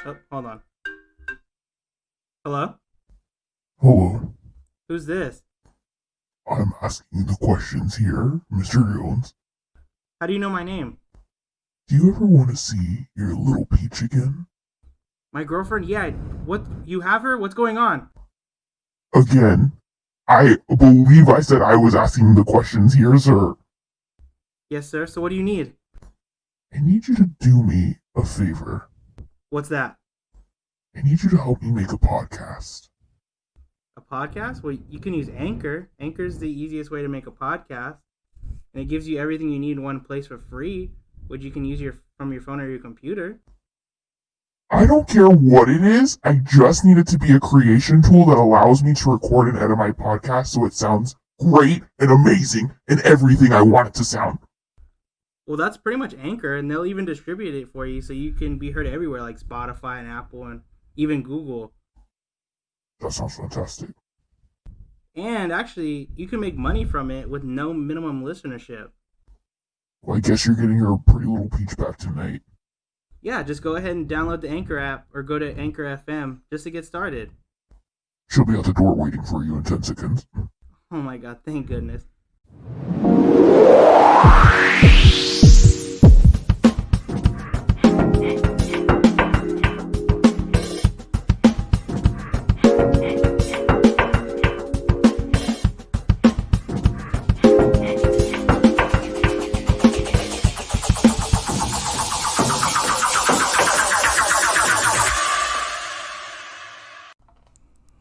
Oh, hold on. Hello? Hello, Who's this? I'm asking the questions here, Mr. Jones. How do you know my name? Do you ever want to see your little peach again? My girlfriend? Yeah. What? You have her? What's going on? Again? I believe I said I was asking the questions here, sir. Yes, sir. So what do you need? I need you to do me a favor. What's that? I need you to help me make a podcast. A podcast? Well, you can use Anchor. Anchor's the easiest way to make a podcast. And it gives you everything you need in one place for free, which you can use from your phone or your computer. I don't care what it is, I just need it to be a creation tool that allows me to record and edit my podcast so it sounds great and amazing and everything I want it to sound. Well, that's pretty much Anchor, and they'll even distribute it for you so you can be heard everywhere, like Spotify and Apple and even Google. That sounds fantastic. And actually, you can make money from it with no minimum listenership. Well, I guess you're getting your pretty little peach back tonight. Yeah, just go ahead and download the Anchor app or go to Anchor FM just to get started. She'll be at the door waiting for you in 10 seconds. Oh my god, thank goodness.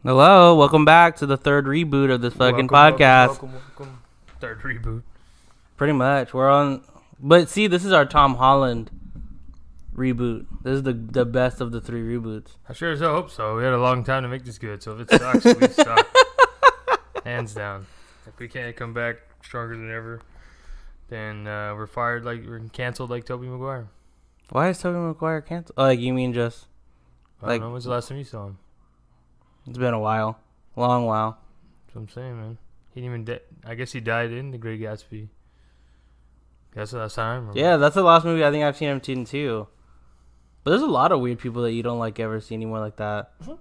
Hello, welcome back to the third reboot of this fucking podcast. Welcome. Third reboot. Pretty much, we're on. But see, this is our Tom Holland reboot. This is the best of the three reboots. I sure as hell hope so. We had a long time to make this good, so if it sucks, we suck. Hands down. If we can't come back stronger than ever, then we're fired we're canceled like Tobey Maguire. Why is Tobey Maguire canceled? Oh, like you mean just? I don't know. When's the last time you saw him? It's been a while, long while. That's what I'm saying, man. He didn't even. I guess he died in The Great Gatsby. That's the last time I remember. Yeah, that's the last movie I think I've seen him in too. But there's a lot of weird people that you don't like ever see anymore like that. Mm-hmm.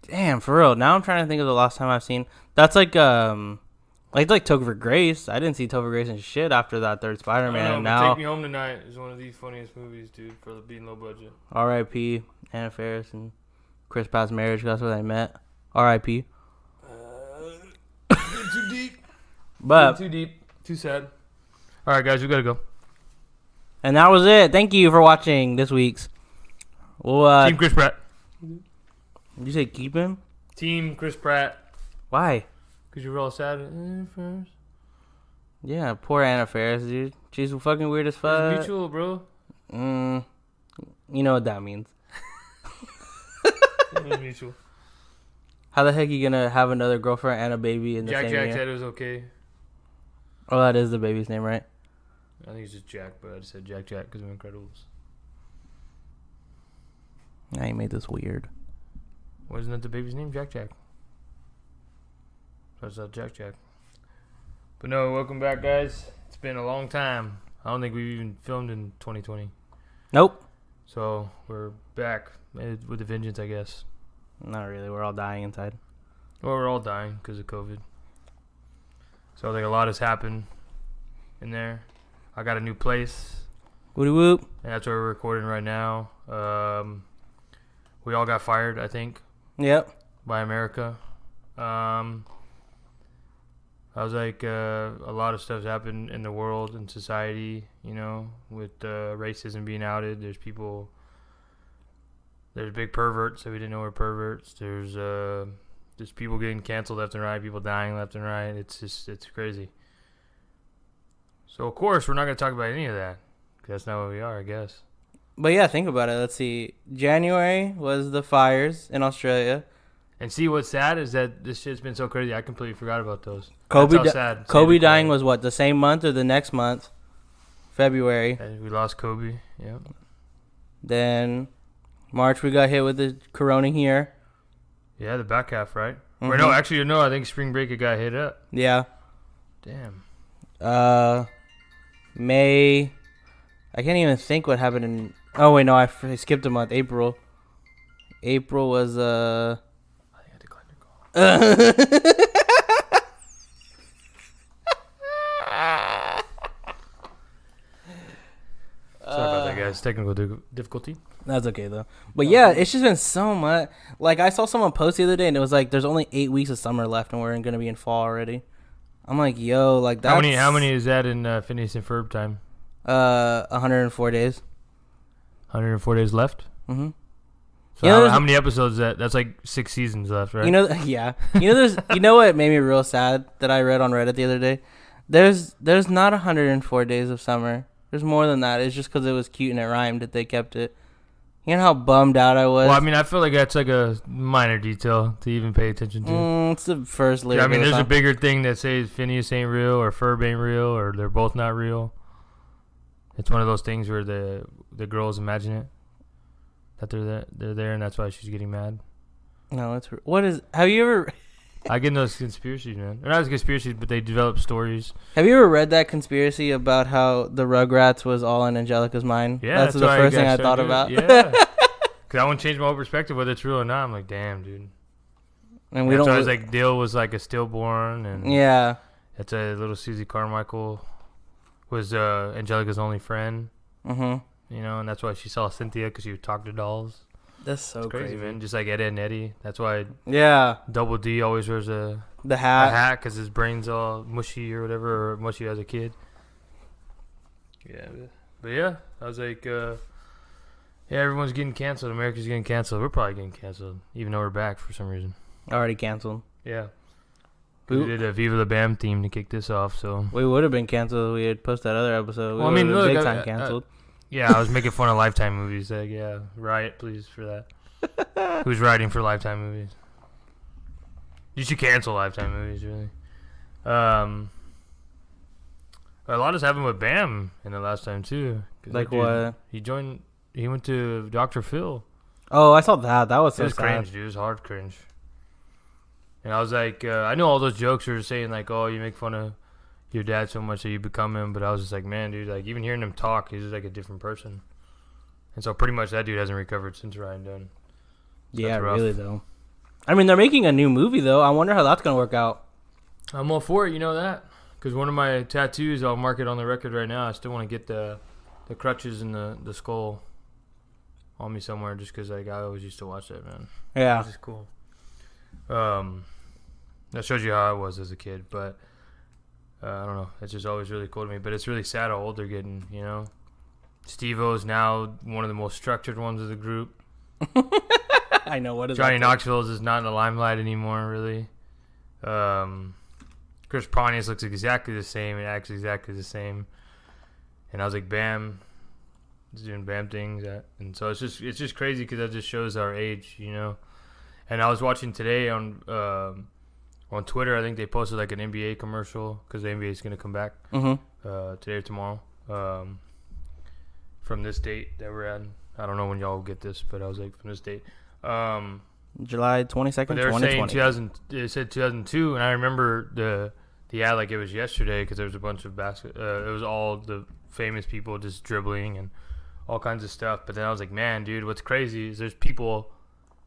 Damn, for real. Now I'm trying to think of the last time I've seen. That's like Topher Grace. I didn't see Topher Grace and shit after that third Spider-Man. I And know, now Take Me Home Tonight is one of the funniest movies, dude, for being low budget. R.I.P. Anna Faris and Chris Pratt's marriage. That's where they met. R.I.P. Too deep. But Too deep. Too sad. All right, guys, we gotta go. and that was it. Thank you for watching this week's. Well, Team Chris Pratt. did you say keep him? Team Chris Pratt. Why? Because you were all sad first. Yeah, poor Anna Faris, dude. She's fucking weird as It's fuck. mutual, bro. You know what that means. It's mutual. How the heck you gonna have another girlfriend and a baby in the Jack same Jack year? said it was okay. Oh, that is the baby's name, right? I think it's just Jack, but I just said Jack Jack because of Incredibles. Yeah, you made this weird. Wasn't that the baby's name? Jack Jack. So it's not Jack Jack. But no, welcome back, guys. It's been a long time. I don't think we've even filmed in 2020. Nope. So we're back with a vengeance, I guess. Not really. We're all dying inside. Well, we're all dying because of COVID. So like a lot has happened in there. I got a new place, Woody whoop. and that's where we're recording right now. We all got fired, I think, Yep. by America. I was like, a lot of stuff's happened in the world and society, you know, with racism being outed. There's big perverts that we didn't know were perverts. There's people getting canceled left and right, people dying left and right. It's crazy. So of course we're not going to talk about any of that, 'cause that's not what we are, I guess. But yeah, think about it. Let's see. January was the fires in Australia. And see, what's sad is that this shit's been so crazy. I completely forgot about those. Kobe, That's how sad. Kobe Saved it dying quiet. was what, the same month or the next month? February. And we lost Kobe. Yeah. Then March we got hit with the corona here. Yeah, the back half, right? Mhm. Or no, actually, no. I think spring break it got hit up. Yeah. Damn. May. I can't even think what happened in Oh wait, no, I skipped a month. April. April was I think I declined your call. Sorry about that, guys. Technical difficulty. That's okay though. But yeah, it's just been so much. Like I saw someone post the other day, and it was like, "There's only 8 weeks of summer left, and we're gonna be in fall already." I'm like, "Yo, like that's How many is that in Phineas and Ferb time? 104 days. 104 days left. Mm-hmm. So how many episodes is that? That's like 6 seasons left, right? You know, yeah. You know what made me real sad that I read on Reddit the other day? There's not 104 days of summer. There's more than that. It's just because it was cute and it rhymed that they kept it. You know how bummed out I was? Well, I mean, I feel like that's like a minor detail to even pay attention to. It's the first lyric. Yeah, I mean, there's a bigger thing that says Phineas ain't real or Ferb ain't real or they're both not real. It's one of those things where the girls imagine it, that they're there, and that's why she's getting mad. No, have you ever... I get those conspiracies, man. They're not conspiracies, but they develop stories. Have you ever read that conspiracy about how the Rugrats was all in Angelica's mind? Yeah, that's the first thing I thought about. Yeah, because I want to change my whole perspective whether it's real or not. I'm like, damn, dude. And we don't. So I was like, Dale was like a stillborn, and yeah, it's a little Susie Carmichael was Angelica's only friend. Mm-hmm. You know, and that's why she saw Cynthia because she would talk to dolls. That's so crazy, man. Just like Ed and Eddie. That's why. Yeah. Double D always wears the hat because his brain's all mushy or whatever, or mushy as a kid. Yeah, but yeah, I was like, yeah, everyone's getting canceled. America's getting canceled. We're probably getting canceled, even though we're back for some reason. Already canceled. Yeah. We did a Viva La Bam theme to kick this off, so we would have been canceled if we had posted that other episode. Well, I mean, look, big time canceled. Yeah, I was making fun of Lifetime movies. Like, yeah, riot, please, for that. Who's writing for Lifetime movies? You should cancel Lifetime movies, really. A lot has happened with Bam in the last time, too. Like what? He went to Dr. Phil. Oh, I saw that. That was so sad. It was cringe, dude. It was hard cringe. And I was like, I know all those jokes were saying, like, oh, you make fun of your dad so much that you become him, but I was just like, man, dude, like, even hearing him talk, he's just like a different person. And so pretty much that dude hasn't recovered since Ryan Dunn. So yeah, really, though. I mean, they're making a new movie, though. I wonder how that's going to work out. I'm all for it, you know that? Because one of my tattoos, I'll mark it on the record right now. I still want to get the crutches and the skull on me somewhere just because, like, I always used to watch that, man. Yeah. This is cool. That shows you how I was as a kid, but I don't know. It's just always really cool to me. But it's really sad how old they're getting, you know? Steve-O is now one of the most structured ones of the group. I know. What is Johnny Knoxville is not in the limelight anymore, really. Chris Pontius looks exactly the same and acts exactly the same. And I was like, Bam. He's doing Bam things. And so it's just crazy because that just shows our age, you know? And I was watching today on Twitter. I think they posted like an NBA commercial because the NBA is going to come back today or tomorrow from this date that we're at. I don't know when y'all will get this, but I was like, from this date. July 22nd, they were 2020. saying it said 2002, and I remember the ad like it was yesterday because there was a bunch of it was all the famous people just dribbling and all kinds of stuff. But then I was like, man, dude, what's crazy is there's people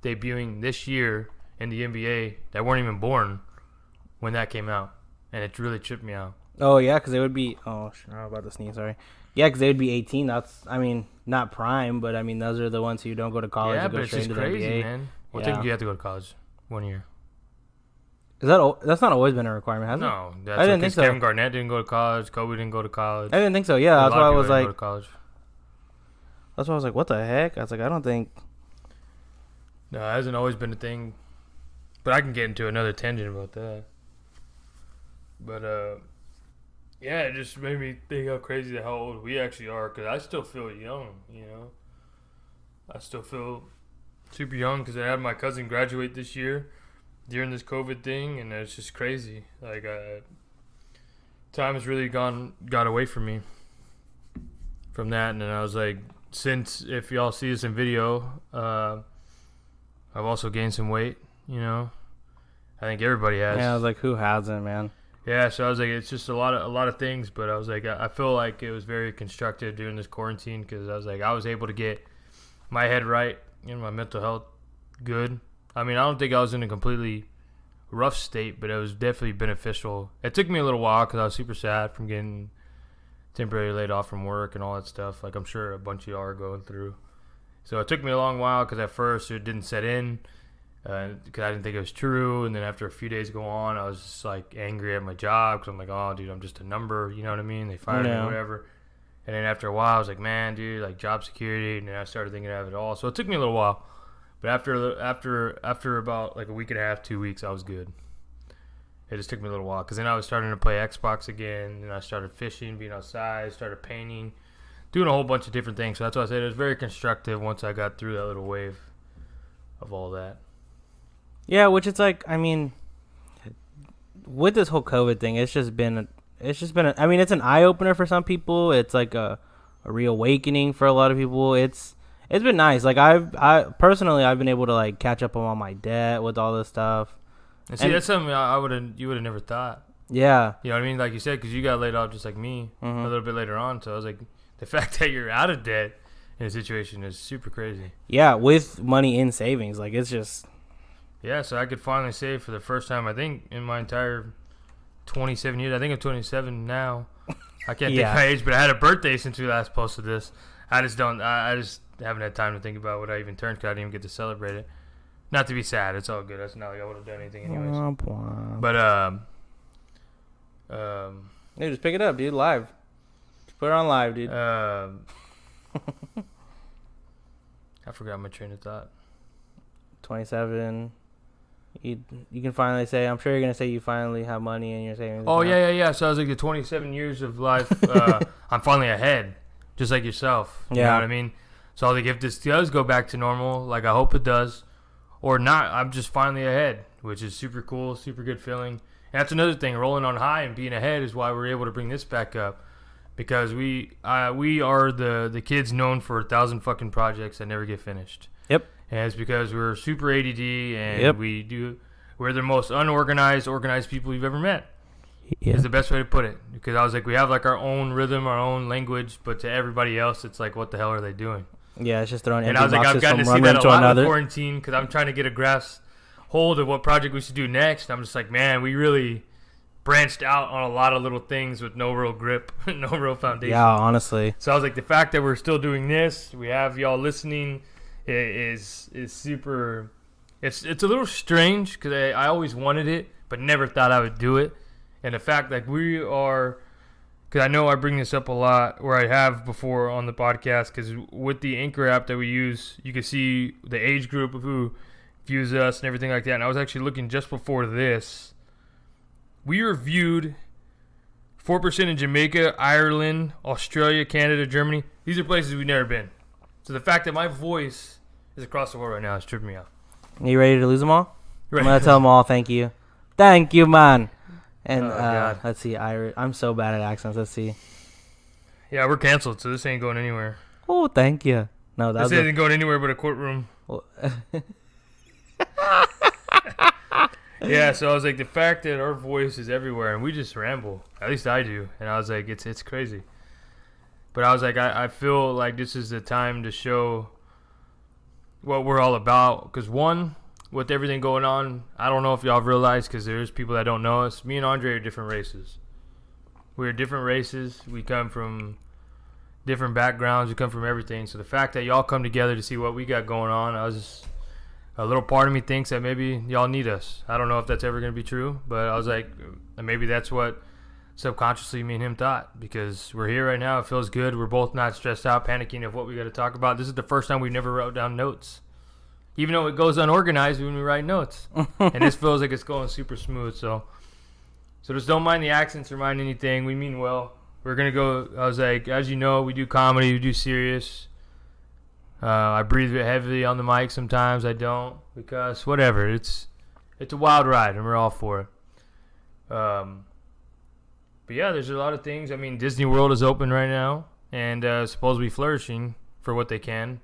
debuting this year in the NBA that weren't even born when that came out, and it really tripped me out. Oh yeah, because they would be. Oh, I'm about to sneeze. Sorry. Yeah, because they would be 18. That's, I mean, not prime, but I mean those are the ones who don't go to college. Yeah, and go but it's straight just into crazy, the NBA. man. Well, I think you have to go to college 1 year. Is that's not always been a requirement, has it? No, I didn't think so. Kevin Garnett didn't go to college. Kobe didn't go to college. I didn't think so. Yeah, that's why I was like. Go to college. That's why I was like, what the heck? I was like, I don't think. No, it hasn't always been a thing. But I can get into another tangent about that. But, yeah, it just made me think how crazy how old we actually are. Because I still feel young, you know. I still feel super young because I had my cousin graduate this year during this COVID thing. And it's just crazy. Like, time has really got away from me from that. And then I was like, since, if y'all see this in video, I've also gained some weight, you know. I think everybody has. Yeah, I was like, who hasn't, man? Yeah, so I was like, it's just a lot of things, but I was like, I feel like it was very constructive during this quarantine because I was like, I was able to get my head right, my mental health good. I mean, I don't think I was in a completely rough state, but it was definitely beneficial. It took me a little while because I was super sad from getting temporarily laid off from work and all that stuff. Like I'm sure a bunch of y'all are going through. So it took me a long while because at first it didn't set in. Because I didn't think it was true, and then after a few days go on, I was just like angry at my job because I'm like, oh, dude, I'm just a number, you know what I mean? They fired me, whatever. And then after a while, I was like, man, dude, like job security, and then I started thinking of it all. So it took me a little while, but after about like a week and a half, 2 weeks, I was good. It just took me a little while because then I was starting to play Xbox again, and I started fishing, being outside, started painting, doing a whole bunch of different things. So that's why I said it was very constructive once I got through that little wave of all that. Yeah, which it's like, I mean, with this whole COVID thing, it's just been, I mean, it's an eye opener for some people. It's like a reawakening for a lot of people. It's been nice. Like I personally, I've been able to like catch up on all my debt with all this stuff. And see, that's something you would have never thought. Yeah. You know what I mean? Like you said, because you got laid off just like me a little bit later on. So I was like, the fact that you're out of debt in a situation is super crazy. Yeah, with money in savings, like it's just. Yeah, so I could finally save for the first time, I think, in my entire 27 years. I think I'm 27 now. I can't think my age, but I had a birthday since we last posted this. I just haven't had time to think about what I even turned because I didn't even get to celebrate it. Not to be sad. It's all good. That's not like I would have done anything anyways. But, Dude, just pick it up, dude, live. Just put it on live, dude. I forgot my train of thought. 27. You can finally say, I'm sure you're going to say you finally have money in your savings. Oh, yeah. So I was like, the 27 years of life, I'm finally ahead, just like yourself. You know what I mean? So like, if this does go back to normal, like I hope it does, or not, I'm just finally ahead, which is super cool, super good feeling. And that's another thing, rolling on high and being ahead is why we're able to bring this back up. Because we are the kids known for 1,000 fucking projects that never get finished. Yep. And it's because we're super ADD and we're the most organized people you've ever met. Is the best way to put it. Because I was like, we have like our own rhythm, our own language, but to everybody else, it's like, what the hell are they doing? Yeah, it's just throwing empty boxes from one room to another. And I was like, I've gotten to see that a lot in quarantine because I'm trying to get a hold of what project we should do next. I'm just like, man, we really branched out on a lot of little things with no real grip, no real foundation. Yeah, honestly. So I was like, the fact that we're still doing this, we have y'all listening, is super. It's a little strange because I always wanted it, but never thought I would do it. And the fact that we are, because I know I bring this up a lot, where I have before on the podcast, because with the Anchor app that we use, you can see the age group of who views us and everything like that. And I was actually looking just before this. We are viewed 4% in Jamaica, Ireland, Australia, Canada, Germany. These are places we've never been. So the fact that my voice is across the world right now is tripping me out. You ready to lose them all? I'm going to tell them all thank you. Thank you, man. And let's see. I'm so bad at accents. Let's see. Yeah, we're canceled, so this ain't going anywhere. Oh, thank you. No, this isn't going anywhere but a courtroom. Yeah, so I was like, the fact that our voice is everywhere and we just ramble. At least I do. And I was like, it's crazy. But I was like, I feel like this is the time to show what we're all about. Because one, with everything going on, I don't know if y'all realize, because there's people that don't know us. Me and Andre are different races. We're different races. We come from different backgrounds. We come from everything. So the fact that y'all come together to see what we got going on, a little part of me thinks that maybe y'all need us. I don't know if that's ever going to be true, but I was like, maybe that's what subconsciously me and him thought, because we're here right now. It feels good. We're both not stressed out, panicking of what we got to talk about. This is the first time we've never wrote down notes, even though it goes unorganized when we write notes. And this feels like it's going super smooth. So just don't mind the accents or mind anything. We mean well. We're going to go, I was like, as you know, we do comedy, we do serious. I breathe a bit heavily on the mic sometimes. I don't, because whatever. It's a wild ride, and we're all for it. But yeah, there's a lot of things. I mean, Disney World is open right now and supposedly flourishing for what they can.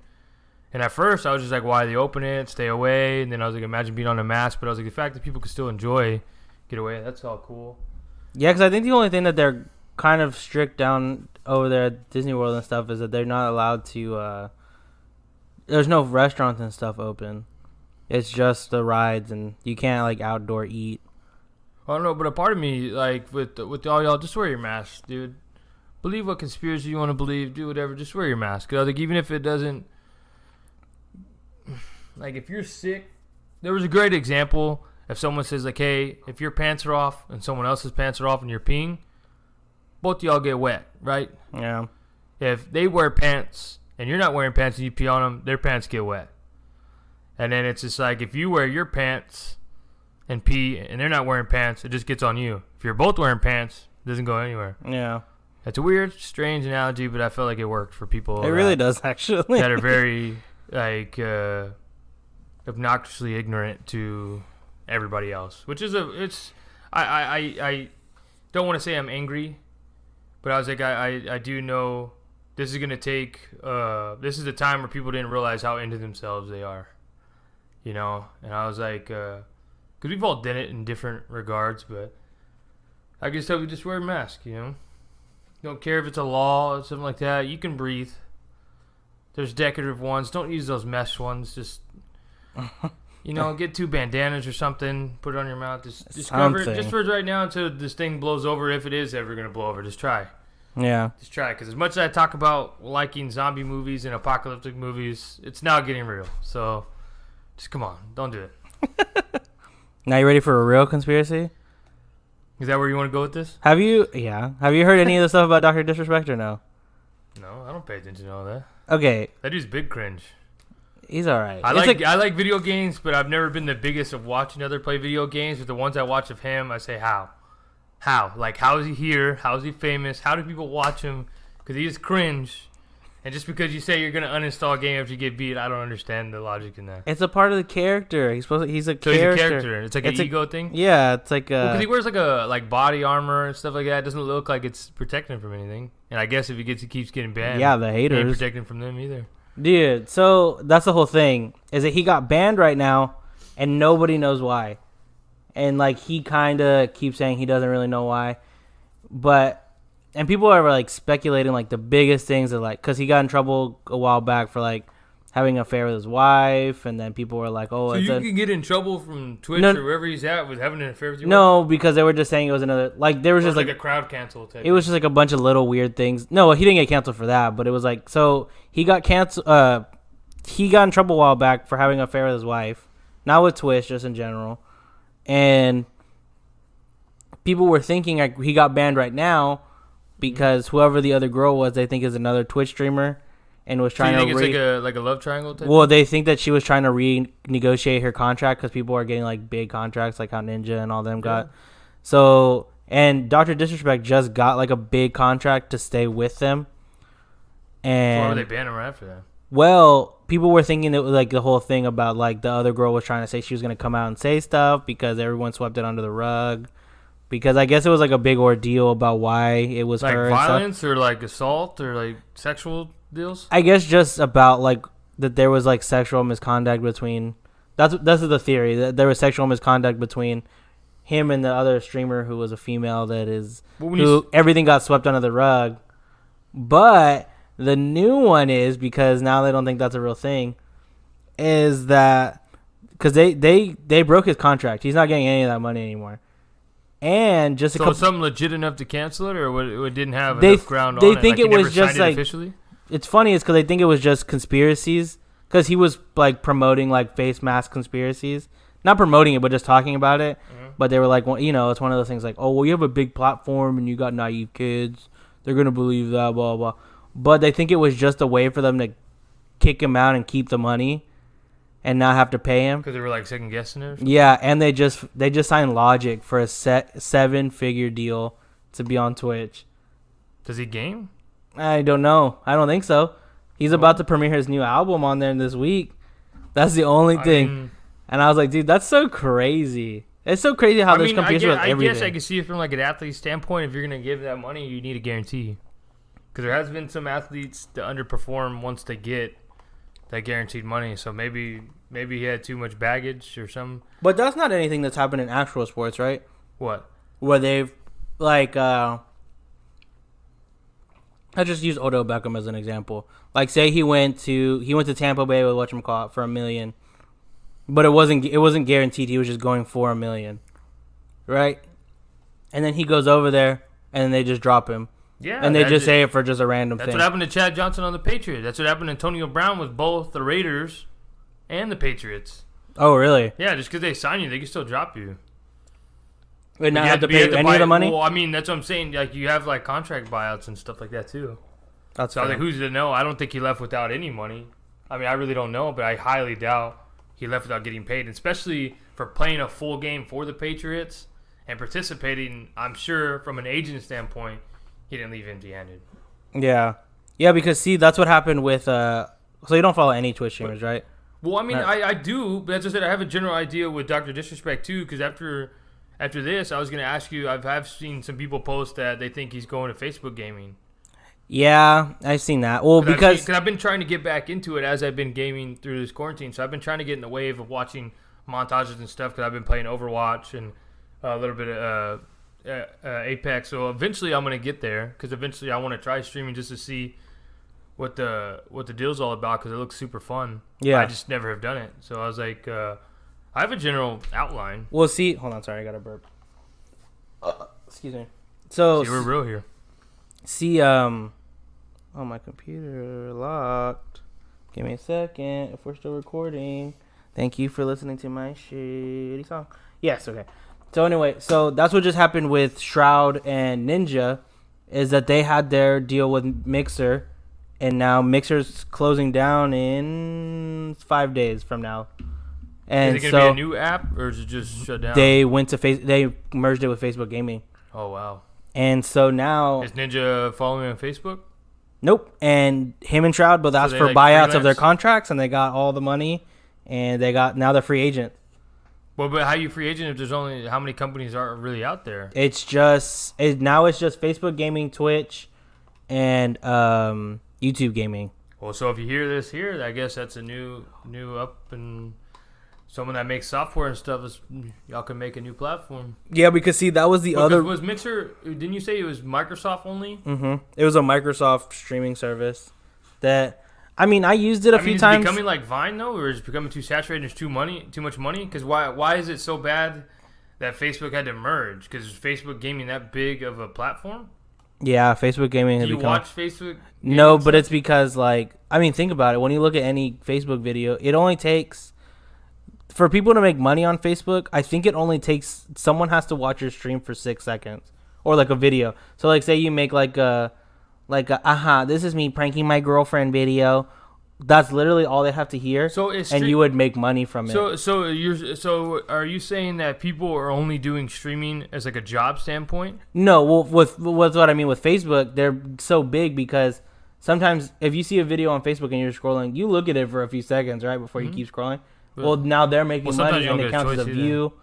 And at first, I was just like, why they open it? Stay away. And then I was like, imagine being on a mask. But I was like, the fact that people can still get away, that's all cool. Yeah, because I think the only thing that they're kind of strict down over there at Disney World and stuff is that they're not allowed to. There's no restaurants and stuff open. It's just the rides, and you can't like outdoor eat. I don't know, but a part of me, like with all y'all, just wear your mask, dude. Believe what conspiracy you want to believe, do whatever, just wear your mask. Like, even if it doesn't, like, if you're sick, there was a great example. If someone says, like, hey, if your pants are off and someone else's pants are off and you're peeing, both of y'all get wet, right? Yeah. If they wear pants and you're not wearing pants and you pee on them, their pants get wet. And then it's just like, if you wear your pants and pee and they're not wearing pants, it just gets on you. If you're both wearing pants, it doesn't go anywhere. Yeah. It's a weird, strange analogy, but I felt like it worked for people. It really does, actually. That are very, like, obnoxiously ignorant to everybody else. Which is I don't want to say I'm angry, but I was like, I do know this is going to take, this is a time where people didn't realize how into themselves they are. You know? And I was like, because we've all done it in different regards, but I guess tell you just wear a mask, you know? Don't care if it's a law or something like that. You can breathe. There's decorative ones. Don't use those mesh ones. Just, get 2 bandanas or something. Put it on your mouth. Just cover it. Just for right now until this thing blows over. If it is ever going to blow over, just try. Yeah. Just try. Because as much as I talk about liking zombie movies and apocalyptic movies, it's now getting real. So, just come on. Don't do it. Now you ready for a real conspiracy? Is that where you want to go with this? Have you heard any of the stuff about Dr. Disrespect or no? No, I don't pay attention to all that. Okay. That dude's big cringe. He's all right. I like video games, but I've never been the biggest of watching other play video games. But the ones I watch of him, I say, how? Like, how is he here? How is he famous? How do people watch him? Because he is cringe. And just because you say you're going to uninstall a game after you get beat, I don't understand the logic in that. It's a part of the character. He's a character. He's a character. It's like an ego thing? Yeah, it's like because he wears like body armor and stuff like that. It doesn't look like it's protecting him from anything. And I guess if he keeps getting banned, yeah, the haters ain't protecting from them either. Dude, so that's the whole thing. Is that he got banned right now, and nobody knows why. And like he kind of keeps saying he doesn't really know why, and people are like speculating like the biggest things are like because he got in trouble a while back for like having an affair with his wife, and then people were like, "Oh, so you can get in trouble from Twitch or wherever he's at with having an affair with your wife?" No, because they were just saying it was another there was just like a crowd cancel type. It was just like a bunch of little weird things. No, he didn't get canceled for that, but it was like so he got canceled. He got in trouble a while back for having an affair with his wife, not with Twitch, just in general, and people were thinking like he got banned right now because whoever the other girl was, they think is another Twitch streamer. And was trying to it's like a love triangle type? Well, they think that she was trying to renegotiate her contract because people are getting like big contracts like how Ninja and all them got. So, and Dr. Disrespect just got like a big contract to stay with them. And why were they banning her after that? Well, people were thinking it was like the whole thing about like the other girl was trying to say she was going to come out and say stuff because everyone swept it under the rug. Because I guess it was like a big ordeal about why it was like her. Like violence or like assault or like sexual deals? I guess just about like that there was like sexual misconduct between. That's the theory, that there was sexual misconduct between him and the other streamer who was a female that is everything got swept under the rug. But the new one is because now they don't think that's a real thing. Is that because they broke his contract? He's not getting any of that money anymore. And just something legit enough to cancel it, or it didn't have enough ground on it? They think it was just like officially? It's funny is because they think it was just conspiracies because he was like promoting like face mask conspiracies, not promoting it but just talking about it. Mm-hmm. But they were like, well, it's one of those things like, oh well, you have a big platform and you got naive kids, they're gonna believe that, blah blah. But they think it was just a way for them to kick him out and keep the money and not have to pay him because they were like second guessing it. Yeah, and they just signed Logic for a 7-figure deal to be on Twitch. Does he game? I don't know. I don't think so. He's about to premiere his new album on there this week. That's the only thing. And I was like, dude, that's so crazy. It's so crazy how there's competition with everything. I guess I can see it from like an athlete standpoint. If you're going to give that money, you need a guarantee. Because there has been some athletes that underperform once they get that guaranteed money. So maybe he had too much baggage or something. But that's not anything that's happened in actual sports, right? What? Where they've like I just use Odell Beckham as an example. Like, say he went to Tampa Bay with whatchamacallit for $1 million, but it wasn't guaranteed. He was just going for $1 million, right? And then he goes over there, and then they just drop him. Yeah, and they just say it for just a random thing. That's what happened to Chad Johnson on the Patriots. That's what happened to Antonio Brown with both the Raiders and the Patriots. Oh, really? Yeah, just because they sign you, they can still drop you. Wait, not have to pay any of the money? Well, I mean, that's what I'm saying. Like, you have, like, contract buyouts and stuff like that, too. That's so, I was like, who's to know? I don't think he left without any money. I mean, I really don't know, but I highly doubt he left without getting paid, especially for playing a full game for the Patriots and participating. I'm sure from an agent standpoint, he didn't leave empty-handed. Yeah. Yeah, because, see, that's what happened with so you don't follow any Twitch streamers, right? Well, I mean, I do, but as I said, I have a general idea with Dr. Disrespect, too, because after this, I was going to ask you, I've seen some people post that they think he's going to Facebook gaming. Yeah, I've seen that. Well, because I've been trying to get back into it as I've been gaming through this quarantine, so I've been trying to get in the wave of watching montages and stuff because I've been playing Overwatch and a little bit of Apex. So eventually I'm going to get there because eventually I want to try streaming just to see what the deal's all about because it looks super fun. Yeah. I just never have done it. So I was like, I have a general outline. Well, see, hold on, sorry, I got a burp. Excuse me. So see, we're real here. See, oh, my computer locked. Give me a second. If we're still recording, thank you for listening to my shitty song. Yes, okay. So anyway, so that's what just happened with Shroud and Ninja, is that they had their deal with Mixer, and now Mixer's closing down in 5 days from now. And is it gonna be a new app or is it just shut down? They went to they merged it with Facebook Gaming. Oh wow. And so now is Ninja following me on Facebook? Nope. And him and Shroud both asked for buyouts freelance? Of their contracts, and they got all the money, and now they're free agent. Well, but how you free agent if there's only how many companies are really out there? It's just now it's just Facebook Gaming, Twitch, and YouTube Gaming. Well, so if you hear this here, I guess that's a new up and. Someone that makes software and stuff y'all can make a new platform. Yeah, because see, that was the other. Was Mixer? Didn't you say it was Microsoft only? Mm-hmm. It was a Microsoft streaming service. That, I mean, I used it a few times. Is it becoming like Vine though, or is it becoming too saturated? There's too much money. Because why is it so bad that Facebook had to merge? Because is Facebook Gaming that big of a platform? Yeah, Facebook Gaming has become. Do you watch Facebook? No, but it's because think about it. When you look at any Facebook video, it only takes. For people to make money on Facebook, I think it only takes someone has to watch your stream for 6 seconds or like a video. So say you make like a this is me pranking my girlfriend video. That's literally all they have to hear. And you would make money from it. So are you saying that people are only doing streaming as like a job standpoint? No, well with what I mean with Facebook, they're so big because sometimes if you see a video on Facebook and you're scrolling, you look at it for a few seconds, right, before you keep scrolling. Well, now they're making money, and it counts as a view,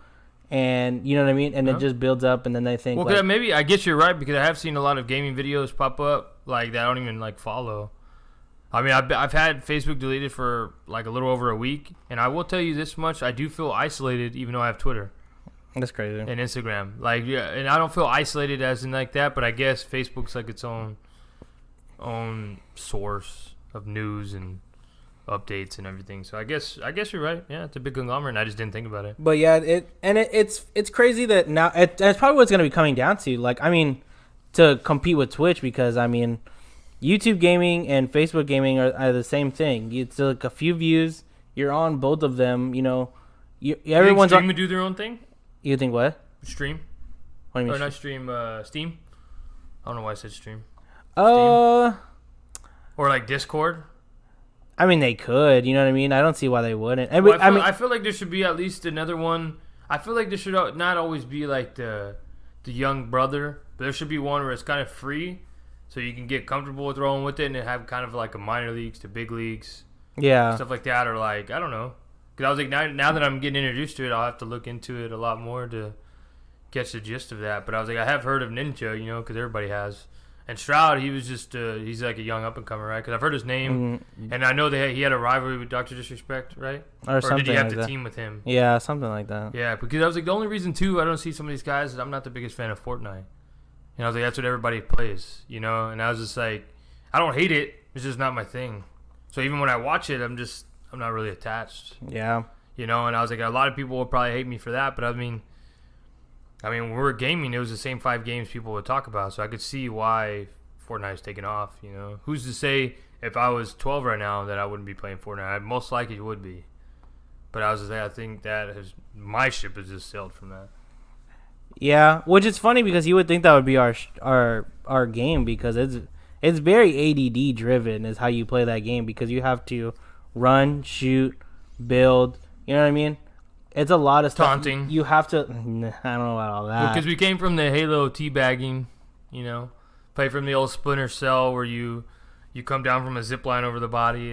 and you know what I mean? And it just builds up, and then they think... Well, maybe I guess you're right, because I have seen a lot of gaming videos pop up, that I don't even, follow. I mean, I've had Facebook deleted for, a little over a week, and I will tell you this much, I do feel isolated, even though I have Twitter. That's crazy. And Instagram. And I don't feel isolated as in like that, but I guess Facebook's its own source of news and... updates and everything. So I guess you're right. Yeah, it's a big conglomerate, and I just didn't think about it. But yeah, it's crazy that now it's probably what's going to be coming down to. To compete with Twitch, because YouTube Gaming and Facebook Gaming are the same thing. It's a few views. You're on both of them. Everyone's Stream would do their own thing. You think what? Stream. What do you mean? Or not stream? Steam. I don't know why I said stream. Steam? Or Discord. I mean, they could. You know what I mean? I don't see why they wouldn't. I feel like there should be at least another one. I feel like there should not always be the young brother, but there should be one where it's kind of free, so you can get comfortable with rolling with it and have kind of a minor leagues to big leagues, stuff like that, or I don't know. Because I was now that I'm getting introduced to it, I'll have to look into it a lot more to catch the gist of that. But I was I have heard of Ninja, because everybody has. And Shroud, he was just, he's a young up-and-comer, right? Because I've heard his name, and I know he had a rivalry with Dr. Disrespect, right? Or something did he have like to that. team with him? Yeah, something like that. Yeah, because I was the only reason, too, I don't see some of these guys is I'm not the biggest fan of Fortnite. And I was like, that's what everybody plays, you know? And I was just like, I don't hate it. It's just not my thing. So even when I watch it, I'm not really attached. Yeah. You know, and I was like, a lot of people will probably hate me for that, but I mean, when we were gaming, it was the same 5 games people would talk about, so I could see why Fortnite's taken off, you know? Who's to say if I was 12 right now that I wouldn't be playing Fortnite? I most likely would be. But I was just like, I think my ship has just sailed from that. Yeah, which is funny because you would think that would be our game because it's very ADD driven is how you play that game because you have to run, shoot, build, you know what I mean? It's a lot of stuff. Taunting. You have to. I don't know about all that. Because we came from the Halo teabagging, you know, play from the old Splinter Cell where you come down from a zip line over the body.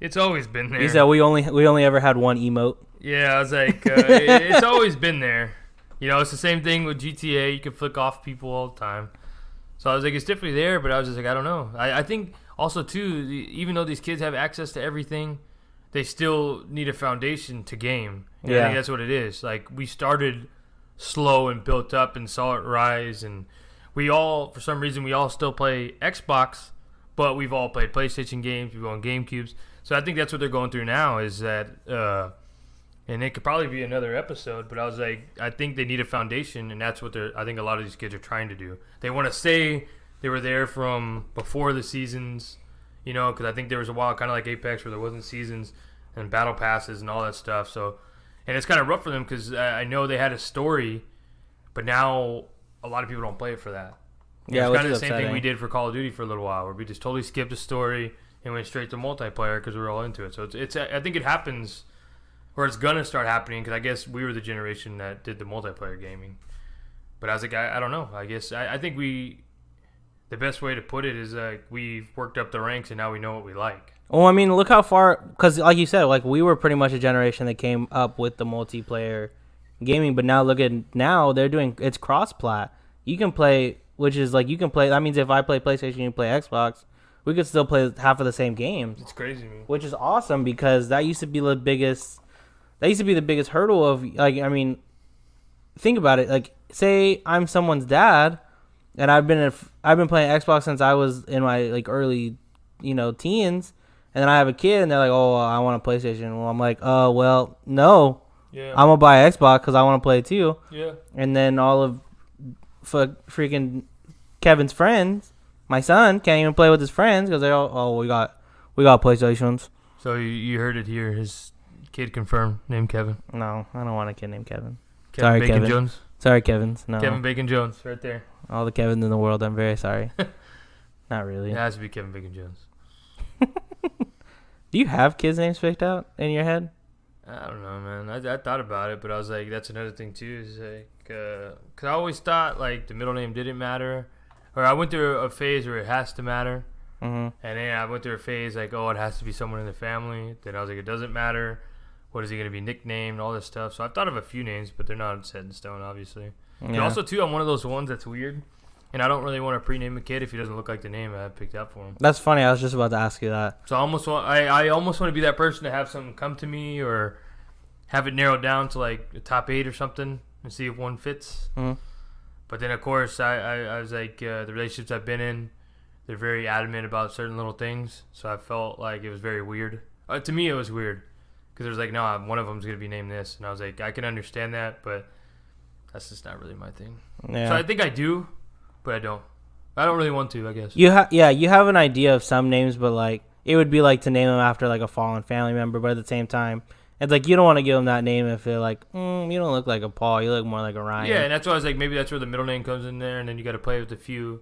It's always been there. You said we only ever had one emote. Yeah, I was like, it's always been there. You know, it's the same thing with GTA. You can flick off people all the time. So I was like, it's definitely there, but I was just like, I don't know. I think also too, even though these kids have access to everything, they still need a foundation to game. And I think that's what it is. Like, we started slow and built up and saw it rise. And we all, for some reason, we all still play Xbox, but we've all played PlayStation games. We've owned GameCubes. So I think that's what they're going through now is that, and it could probably be another episode, but I was like, I think they need a foundation, and that's what I think a lot of these kids are trying to do. They want to say they were there from before the seasons, you know, because I think there was a while kind of like Apex where there wasn't seasons and battle passes and all that stuff. So, and it's kind of rough for them because I know they had a story, but now a lot of people don't play it for that. Yeah, it's kind of the upsetting. same thing we did for Call of Duty for a little while, where we just totally skipped the story and went straight to multiplayer because we were all into it. So it's I think it happens, or it's gonna start happening because I guess we were the generation that did the multiplayer gaming. But I was like, I don't know. I guess I think the best way to put it is like we've worked up the ranks and now we know what we like. Well, I mean, look how far, because like you said, like we were pretty much a generation that came up with the multiplayer gaming, but now look at they're doing, it's cross-plat. You can play, which is like you can play, that means if I play PlayStation, you play Xbox, we could still play half of the same games. It's crazy, man. Which is awesome because that used to be the biggest hurdle of, like, I mean, think about it. Like, say I'm someone's dad, and I've been playing Xbox since I was in my like early, teens, and then I have a kid, and they're like, "Oh, I want a PlayStation." Well, I'm like, "Oh, well, no, Yeah. I'm gonna buy an Xbox because I want to play it too." Yeah. And then all of freaking Kevin's friends, my son can't even play with his friends because they're all, "Oh, we got PlayStations." So you heard it here. His kid confirmed, named Kevin. No, I don't want a kid named Kevin. Kevin Sorry, Bacon Kevin. Jones. Sorry, Kevins. No, Kevin Bacon Jones, right there. all the Kevins in the world. I'm very sorry. Not really. It has to be Kevin Bacon Jones. Do you have kids' names picked out in your head? I don't know, man. I thought about it, but I was like, that's another thing too. Is like, cause I always thought like the middle name didn't matter, or I went through a phase where it has to matter, Mm-hmm. and then I went through a phase like, oh, it has to be someone in the family. Then I was like, it doesn't matter. What is he gonna be nicknamed? All this stuff. So I've thought of a few names, but they're not set in stone, obviously. And also too, I'm one of those ones that's weird, and I don't really want to pre-name a kid if he doesn't look like the name I picked out for him. That's funny. I was just about to ask you that. So I almost want to be that person to have something come to me or have it narrowed down to like the top 8 or something and see if one fits. Mm-hmm. But then of course I was like the relationships I've been in, they're very adamant about certain little things. So I felt like it was very weird. To me it was weird because it was like, no, one of them's gonna be named this, and I was like, I can understand that, but that's just not really my thing. Yeah. So I think I do, but I don't. I don't really want to, I guess. You have an idea of some names, but like it would be like to name them after like a fallen family member. But at the same time, it's like you don't want to give them that name if they're like, you don't look like a Paul, you look more like a Ryan. Yeah, and that's why I was like, maybe that's where the middle name comes in there, and then you got to play with a few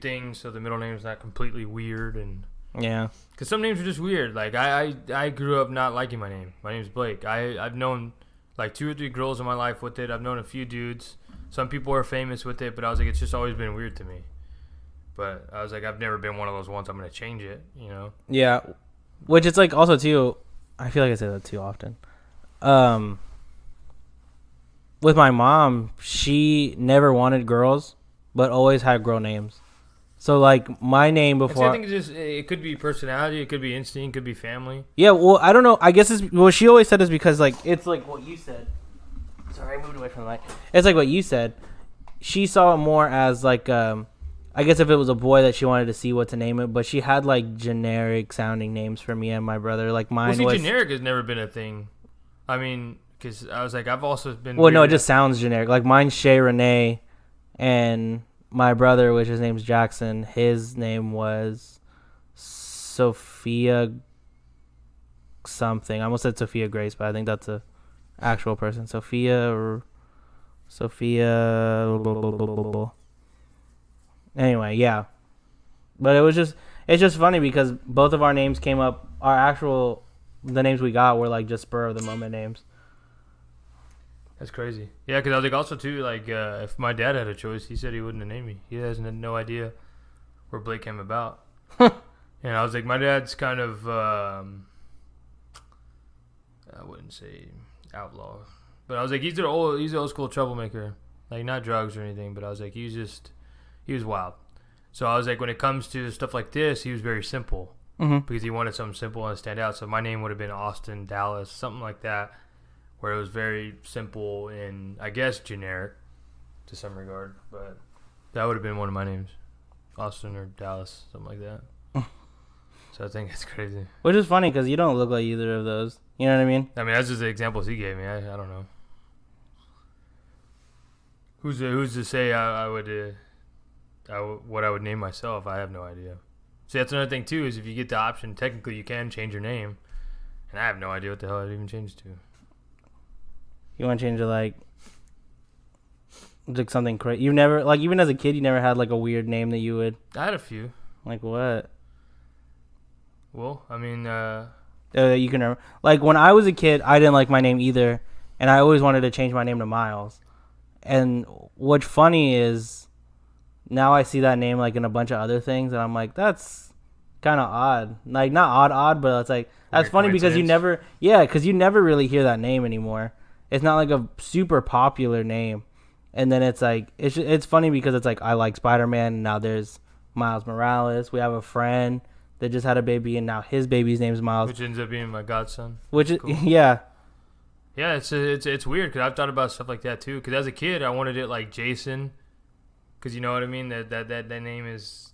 things so the middle name is not completely weird. And Yeah. because some names are just weird. Like I grew up not liking my name. My name's Blake. I've known like 2 or 3 girls in my life with it. I've known a few dudes. Some people are famous with it, but I was like, it's just always been weird to me. But I was like, I've never been one of those ones. I'm gonna change it, Yeah. Which it's like also too, I feel like I say that too often. With my mom, she never wanted girls, but always had girl names. So like my name before. I think it could be personality, it could be instinct, it could be family. Yeah, well, I don't know. I guess what she always said is because like it's like what you said. Sorry, I moved away from the mic. It's like what you said. she saw it more as like I guess if it was a boy that she wanted to see what to name it, but she had like generic sounding names for me and my brother. Like mine was generic has never been a thing. I mean, because I was like, I've also been. Well, no, it just sounds generic. Like mine's Shay Renee, and my brother, which his name's Jackson, his name was Sophia something. I almost said Sophia Grace, but I think that's a actual person. Sophia. Anyway, yeah. But it's just funny because both of our names came up. The names we got were like just spur of the moment names. That's crazy. Yeah, because I was like also too like if my dad had a choice, he said he wouldn't have named me. He has no idea where Blake came about. And I was like, my dad's kind of I wouldn't say outlaw, but I was like, he's an old school troublemaker, like not drugs or anything, but I was like, he was wild. So I was like, when it comes to stuff like this, he was very simple because he wanted something simple and stand out. So my name would have been Austin, Dallas, something like that, where it was very simple and I guess generic to some regard, but that would have been one of my names, Austin or Dallas, something like that. So I think it's crazy. Which is funny because you don't look like either of those. You know what I mean? I mean, that's just the examples he gave me. I don't know. Who's to say I would what I would name myself? I have no idea. See, that's another thing too. Is if you get the option, technically you can change your name, and I have no idea what the hell I'd even change to. You want to change it like something crazy? You never like even as a kid, you never had like a weird name that you would. I had a few. Like what? Well, I mean, you can remember. Like when I was a kid, I didn't like my name either, and I always wanted to change my name to Miles. And what's funny is now I see that name like in a bunch of other things, and I'm like, that's kind of odd. Like not odd, but it's like that's funny because you never really hear that name anymore. It's not like a super popular name, and then it's like it's funny because it's like I like Spider-Man, and now there's Miles Morales. We have a friend that just had a baby, and now his baby's name's Miles, which ends up being my godson. Which is cool. Yeah, it's weird because I've thought about stuff like that too. Because as a kid, I wanted it like Jason, because you know what I mean. That name has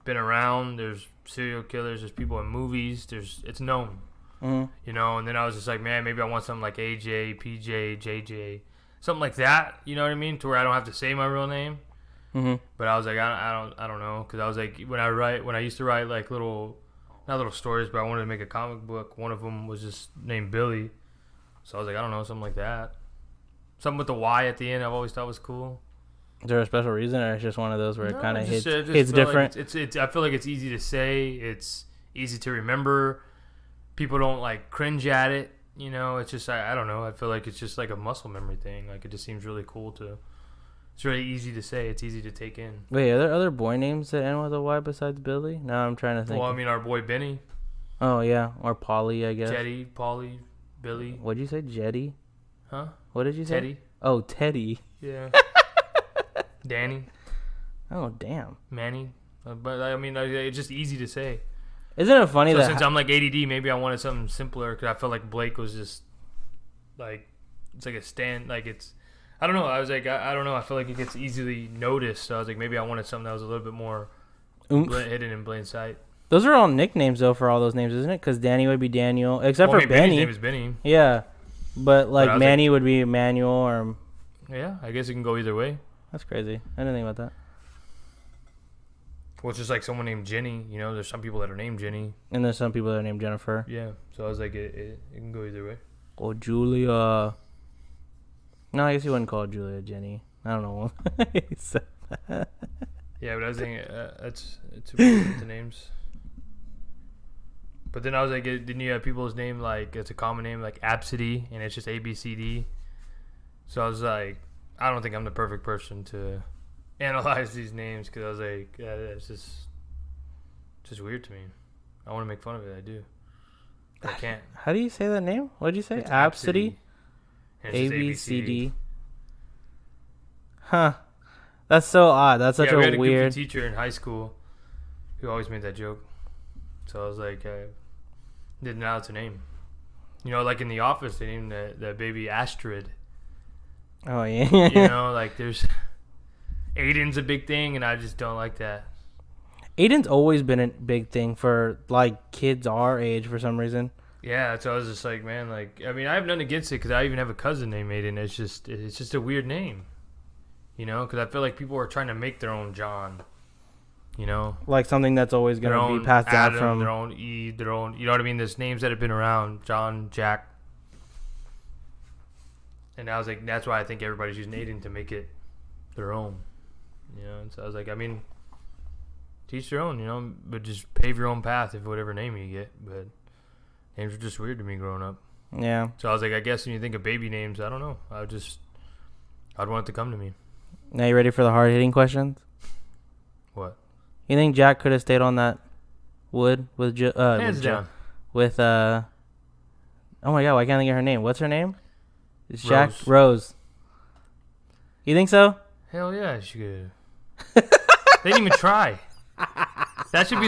been around. There's serial killers. There's people in movies. It's known. Mm-hmm. You know, and then I was just like, man, maybe I want something like AJ, PJ, JJ, something like that. You know what I mean? To where I don't have to say my real name. Mm-hmm. But I was like, I don't know, because I was like, when I used to write like not little stories, but I wanted to make a comic book. One of them was just named Billy, so I was like, I don't know, something like that, something with the Y at the end. I've always thought was cool. Is there a special reason, or it's just one of those where it kind of hits Like different? it's I feel like it's easy to say, it's easy to remember. People don't like cringe at it, you know. It's just I don't know. I feel like it's just like a muscle memory thing. Like it just seems really cool to. It's really easy to say. It's easy to take in. Wait, are there other boy names that end with a Y besides Billy? No, I'm trying to think. Well, I mean, our boy Benny. Oh, yeah. Or Polly, I guess. Jetty, Polly, Billy. What'd you say? Jetty? Huh? What did you say? Teddy. Oh, Teddy. Yeah. Danny. Oh, damn. Manny. But, I mean, it's just easy to say. Isn't it funny that... since I'm like ADD, maybe I wanted something simpler because I felt like Blake was just, like, it's like a stand, like it's... I don't know. I was like, I don't know. I feel like it gets easily noticed. So I was like, maybe I wanted something that was a little bit more hidden in plain sight. Those are all nicknames, though, for all those names, isn't it? Because Danny would be Daniel, except for Benny. Benny's name is Benny. Yeah. But, like, Manny would be Emmanuel or... Yeah, I guess it can go either way. That's crazy. I didn't think about that. Well, it's just like someone named Jenny. You know, there's some people that are named Jenny. And there's some people that are named Jennifer. Yeah. So I was like, it can go either way. Oh, Julia... No, I guess you wouldn't call Julia Jenny. I don't know. Yeah, but I was thinking it's the names. But then I was like, didn't you have people's name like it's a common name like Absidy and it's just ABCD? So I was like, I don't think I'm the perfect person to analyze these names because I was like, it's just weird to me. I want to make fun of it. I do. But I can't. How do you say that name? What did you say? It's Absidy? ABCD. Huh. That's so odd. That's such we had a a weird goofy teacher in high school who always made that joke. So I was like, didn't know how to name. You know, like in The Office, they named the baby Astrid. Oh, yeah. You know, like there's Aiden's a big thing, and I just don't like that. Aiden's always been a big thing for like kids our age for some reason. Yeah, so I was just like, man, like, I mean, I have nothing against it because I even have a cousin named Aiden. It's just a weird name, you know, because I feel like people are trying to make their own John, you know, Like something that's always their going to own be passed down Adam, from. their own Eve, their own, you know what I mean? There's names that have been around, John, Jack, and I was like, that's why I think everybody's using Aiden to make it their own, you know. And so I was like, I mean, teach their own, you know, but just pave your own path if whatever name you get, but. Names were just weird to me growing up. Yeah. So I was like, I guess when you think of baby names, I don't know. I'd want it to come to me. Now you ready for the hard hitting questions? What? You think Jack could have stayed on that wood with Hands down. with oh my god, why can't I think of her name? What's her name? It's Jack Rose. Rose. You think so? Hell yeah, she could. They didn't even try. That should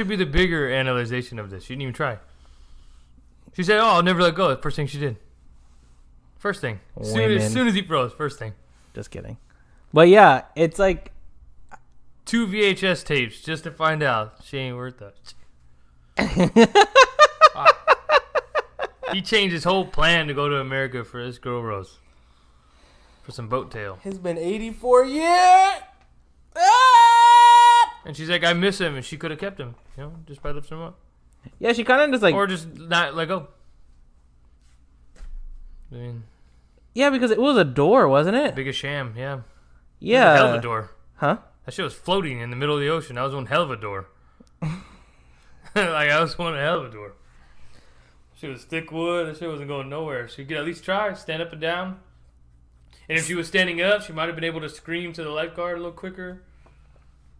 be the bigger analyzation of this. She didn't even try. She said, "Oh, I'll never let go." The first thing she did. First thing. As soon as he froze, first thing. Just kidding. But yeah, it's like 2 VHS tapes just to find out she ain't worth that. He changed his whole plan to go to America for this girl Rose. For some boat tail. it's been 84 years. And she's like, I miss him, and she could have kept him, you know, just by lifting him up. Yeah, she kind of just like. Or just not let go. I mean, Yeah, because it was a door, wasn't it? biggest sham, yeah. Yeah. Hell of a door. Huh? That shit was floating in the middle of the ocean. That was one hell of a door. Like, I was one hell of a door. She was thick wood. That shit wasn't going nowhere. She could at least try, stand up and down. And if she was standing up, she might have been able to scream to the lifeguard a little quicker.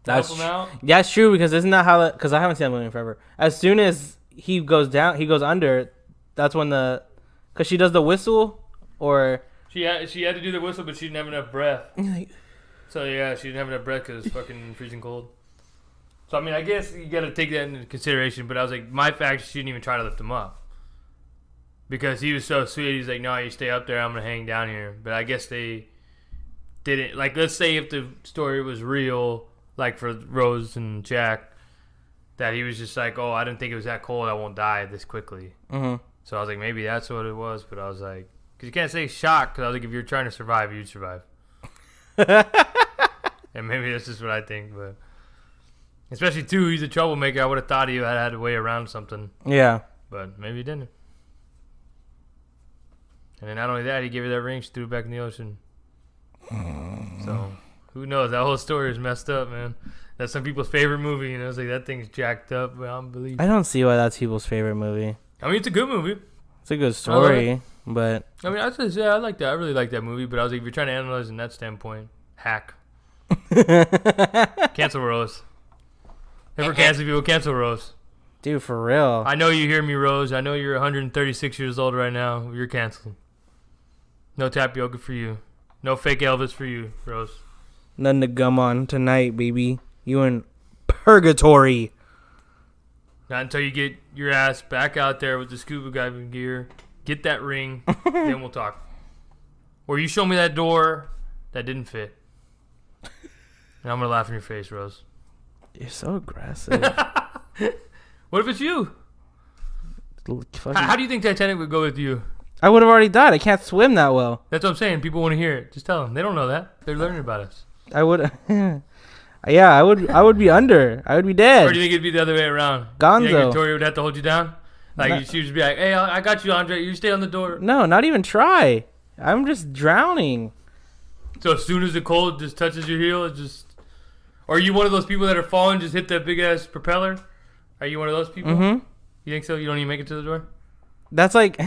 That's help him out. That's true because isn't that how? Because I haven't seen that movie in forever. As soon as he goes down, he goes under. That's when because she does the whistle, or She had to do the whistle, but she didn't have enough breath. So yeah, she didn't have enough breath because it's fucking freezing cold. So I mean, I guess you got to take that into consideration. But I was like, my fact, she didn't even try to lift him up because he was so sweet. He's like, no, you stay up there. I'm gonna hang down here. But I guess they didn't. Like, let's say if the story was real. Like for Rose and Jack, that he was just like, oh, I didn't think it was that cold. I won't die this quickly. Mm-hmm. So I was like, maybe that's what it was. But I was like, because you can't say shock. Because I was like, if you're trying to survive, you'd survive. And maybe that's just what I think. But especially too, he's a troublemaker. I would have thought he had a way around something. Yeah. But maybe he didn't. And then not only that, he gave her that ring. She threw it back in the ocean. So. Who knows? That whole story is messed up, man. That's some people's favorite movie, you know. It's like that thing's jacked up, but I don't believe. I don't see why that's people's favorite movie. I mean, it's a good movie. It's a good story, but I mean, I just I like that. I really like that movie, but I was like, if you're trying to analyze in that standpoint, hack. Cancel Rose. Never cancel people. Cancel Rose. dude, for real. I know you hear me, Rose. I know you're 136 years old right now. You're canceled. No tapioca for you. No fake Elvis for you, Rose. Nothing to gum on tonight, baby. You in purgatory. Not until you get your ass back out there with the scuba diving gear. Get that ring. Then we'll talk. Or you show me that door that didn't fit. And I'm going to laugh in your face, Rose. You're so aggressive. What if it's you? How do you think Titanic would go with you? I would have already died. I can't swim that well. That's what I'm saying. People want to hear it. Just tell them. They don't know that. They're learning about us. I would. Yeah, I would. I would be under. I would be dead. Or do you think it'd be the other way around? Gonzo. You think Victoria would have to hold you down? Like, she would just be like, hey, I got you, Andre. You stay on the door. No, not even try. I'm just drowning. So as soon as the cold just touches your heel, it just... Or are you one of those people that are falling, just hit that big-ass propeller? Are you one of those people? Mm-hmm. You think so? You don't even make it to the door? That's like...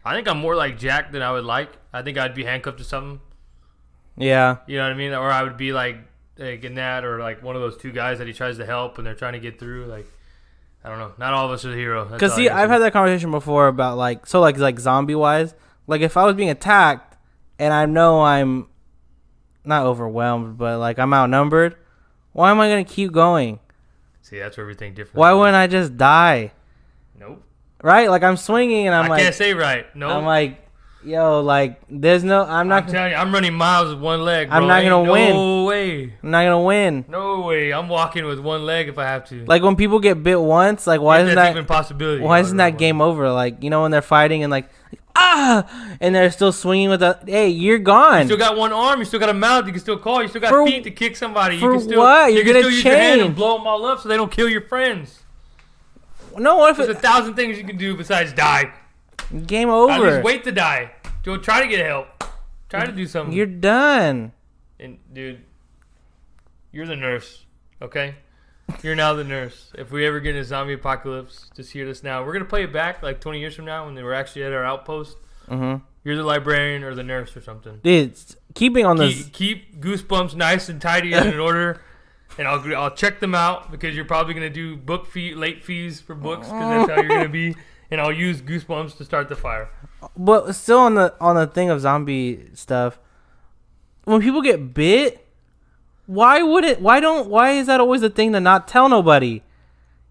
I think I'm more like Jack than I would like. I think I'd be handcuffed to something. Yeah. You know what I mean? Or I would be like in that, or like one of those two guys that he tries to help and they're trying to get through. Like, I don't know. Not all of us are the hero. Because see, I've had that conversation before about like zombie wise. Like if I was being attacked and I know I'm not overwhelmed, but like I'm outnumbered, why am I gonna keep going? See, that's where we think different. Why wouldn't I just die? Nope. Right? Like I'm swinging and I'm I like, can't say right. No. I'm like, Yo, like, there's no. I'm telling you, I'm running miles with one leg, bro. I'm not gonna win. No way. I'm not gonna win. No way. I'm walking with one leg if I have to. Like when people get bit once, like why isn't that even a possibility? Why isn't that game over? Like, you know, when they're fighting and like and they're still swinging with a. Hey, you're gone. You still got one arm. You still got a mouth. You can still call. You still got feet to kick somebody. For you can still, what? You You're can gonna still use your hand and change. blow them all up so they don't kill your friends. No, what if There's 1,000 things you can do besides die. Game At over? least wait to die. Don't try to get help. Try to do something. You're done. And dude, you're the nurse, okay? You're now the nurse. If we ever get in a zombie apocalypse, just hear this now. We're gonna play it back like 20 years from now when they were actually at our outpost. Mm-hmm. You're the librarian or the nurse or something. Dude, keeping on this. Keep Goosebumps nice and tidy and in order, and I'll check them out because you're probably gonna do late fees for books because that's how you're gonna be. And I'll use Goosebumps to start the fire. But still on the thing of zombie stuff, when people get bit, why is that always the thing to not tell nobody?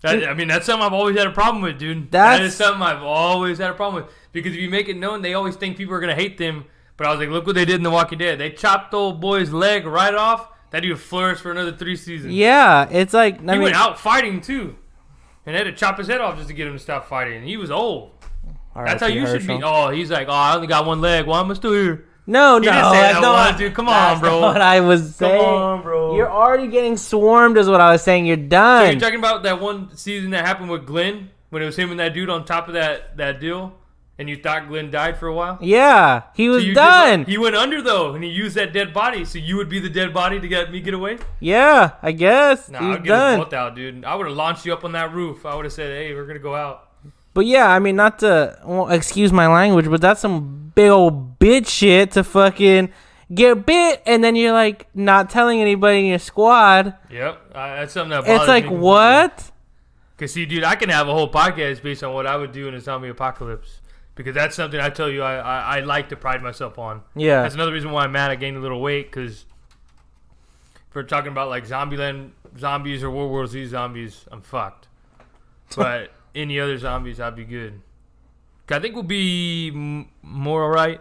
I mean, that's something I've always had a problem with, dude. That is something I've always had a problem with. Because if you make it known, they always think people are going to hate them. But I was like, look what they did in The Walking Dead. They chopped the old boy's leg right off. That dude flourished for another 3 seasons. Yeah, it's like... He went out fighting, too. And they had to chop his head off just to get him to stop fighting. And he was old. That's how you should be. Oh, he's like, I only got one leg. Why am I still here? No, that's not dude. Come on, bro. What I was saying. Come on, bro. You're already getting swarmed, is what I was saying. You're So done. you're talking about that one season that happened with Glenn when it was him and that dude on top of that deal, and you thought Glenn died for a while? Yeah, he was done. He went under though, and he used that dead body. So you would be the dead body to get me get away? Yeah, I guess. Nah, he was I'd get done. us both out, dude. I would have launched you up on that roof. I would have said, "Hey, we're gonna go out." But yeah, I mean, not to excuse my language, but that's some big old bitch shit to fucking get bit, and then you're like not telling anybody in your squad. Yep, that's something that bothers It's like, me. what? Cause see, dude, I can have a whole podcast based on what I would do in a zombie apocalypse. Because that's something I tell you I like to pride myself on. Yeah. That's another reason why I'm mad I gained a little weight. Because if we're talking about like Zombieland zombies or World War Z zombies, I'm fucked. But any other zombies, I'd be good. I think we'll be more alright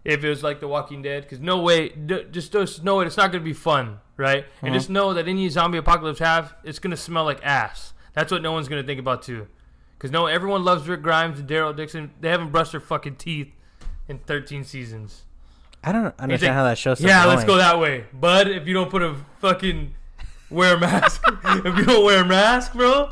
if it was like The Walking Dead. Because no way, just know it, it's not going to be fun, right? And just know that any zombie apocalypse it's going to smell like ass. That's what no one's going to think about too. Because no, everyone loves Rick Grimes and Daryl Dixon. They haven't brushed their fucking teeth in 13 seasons. I don't understand how that show's Yeah, going. let's go that way. Bud, if you don't wear a mask. If you don't wear a mask, bro.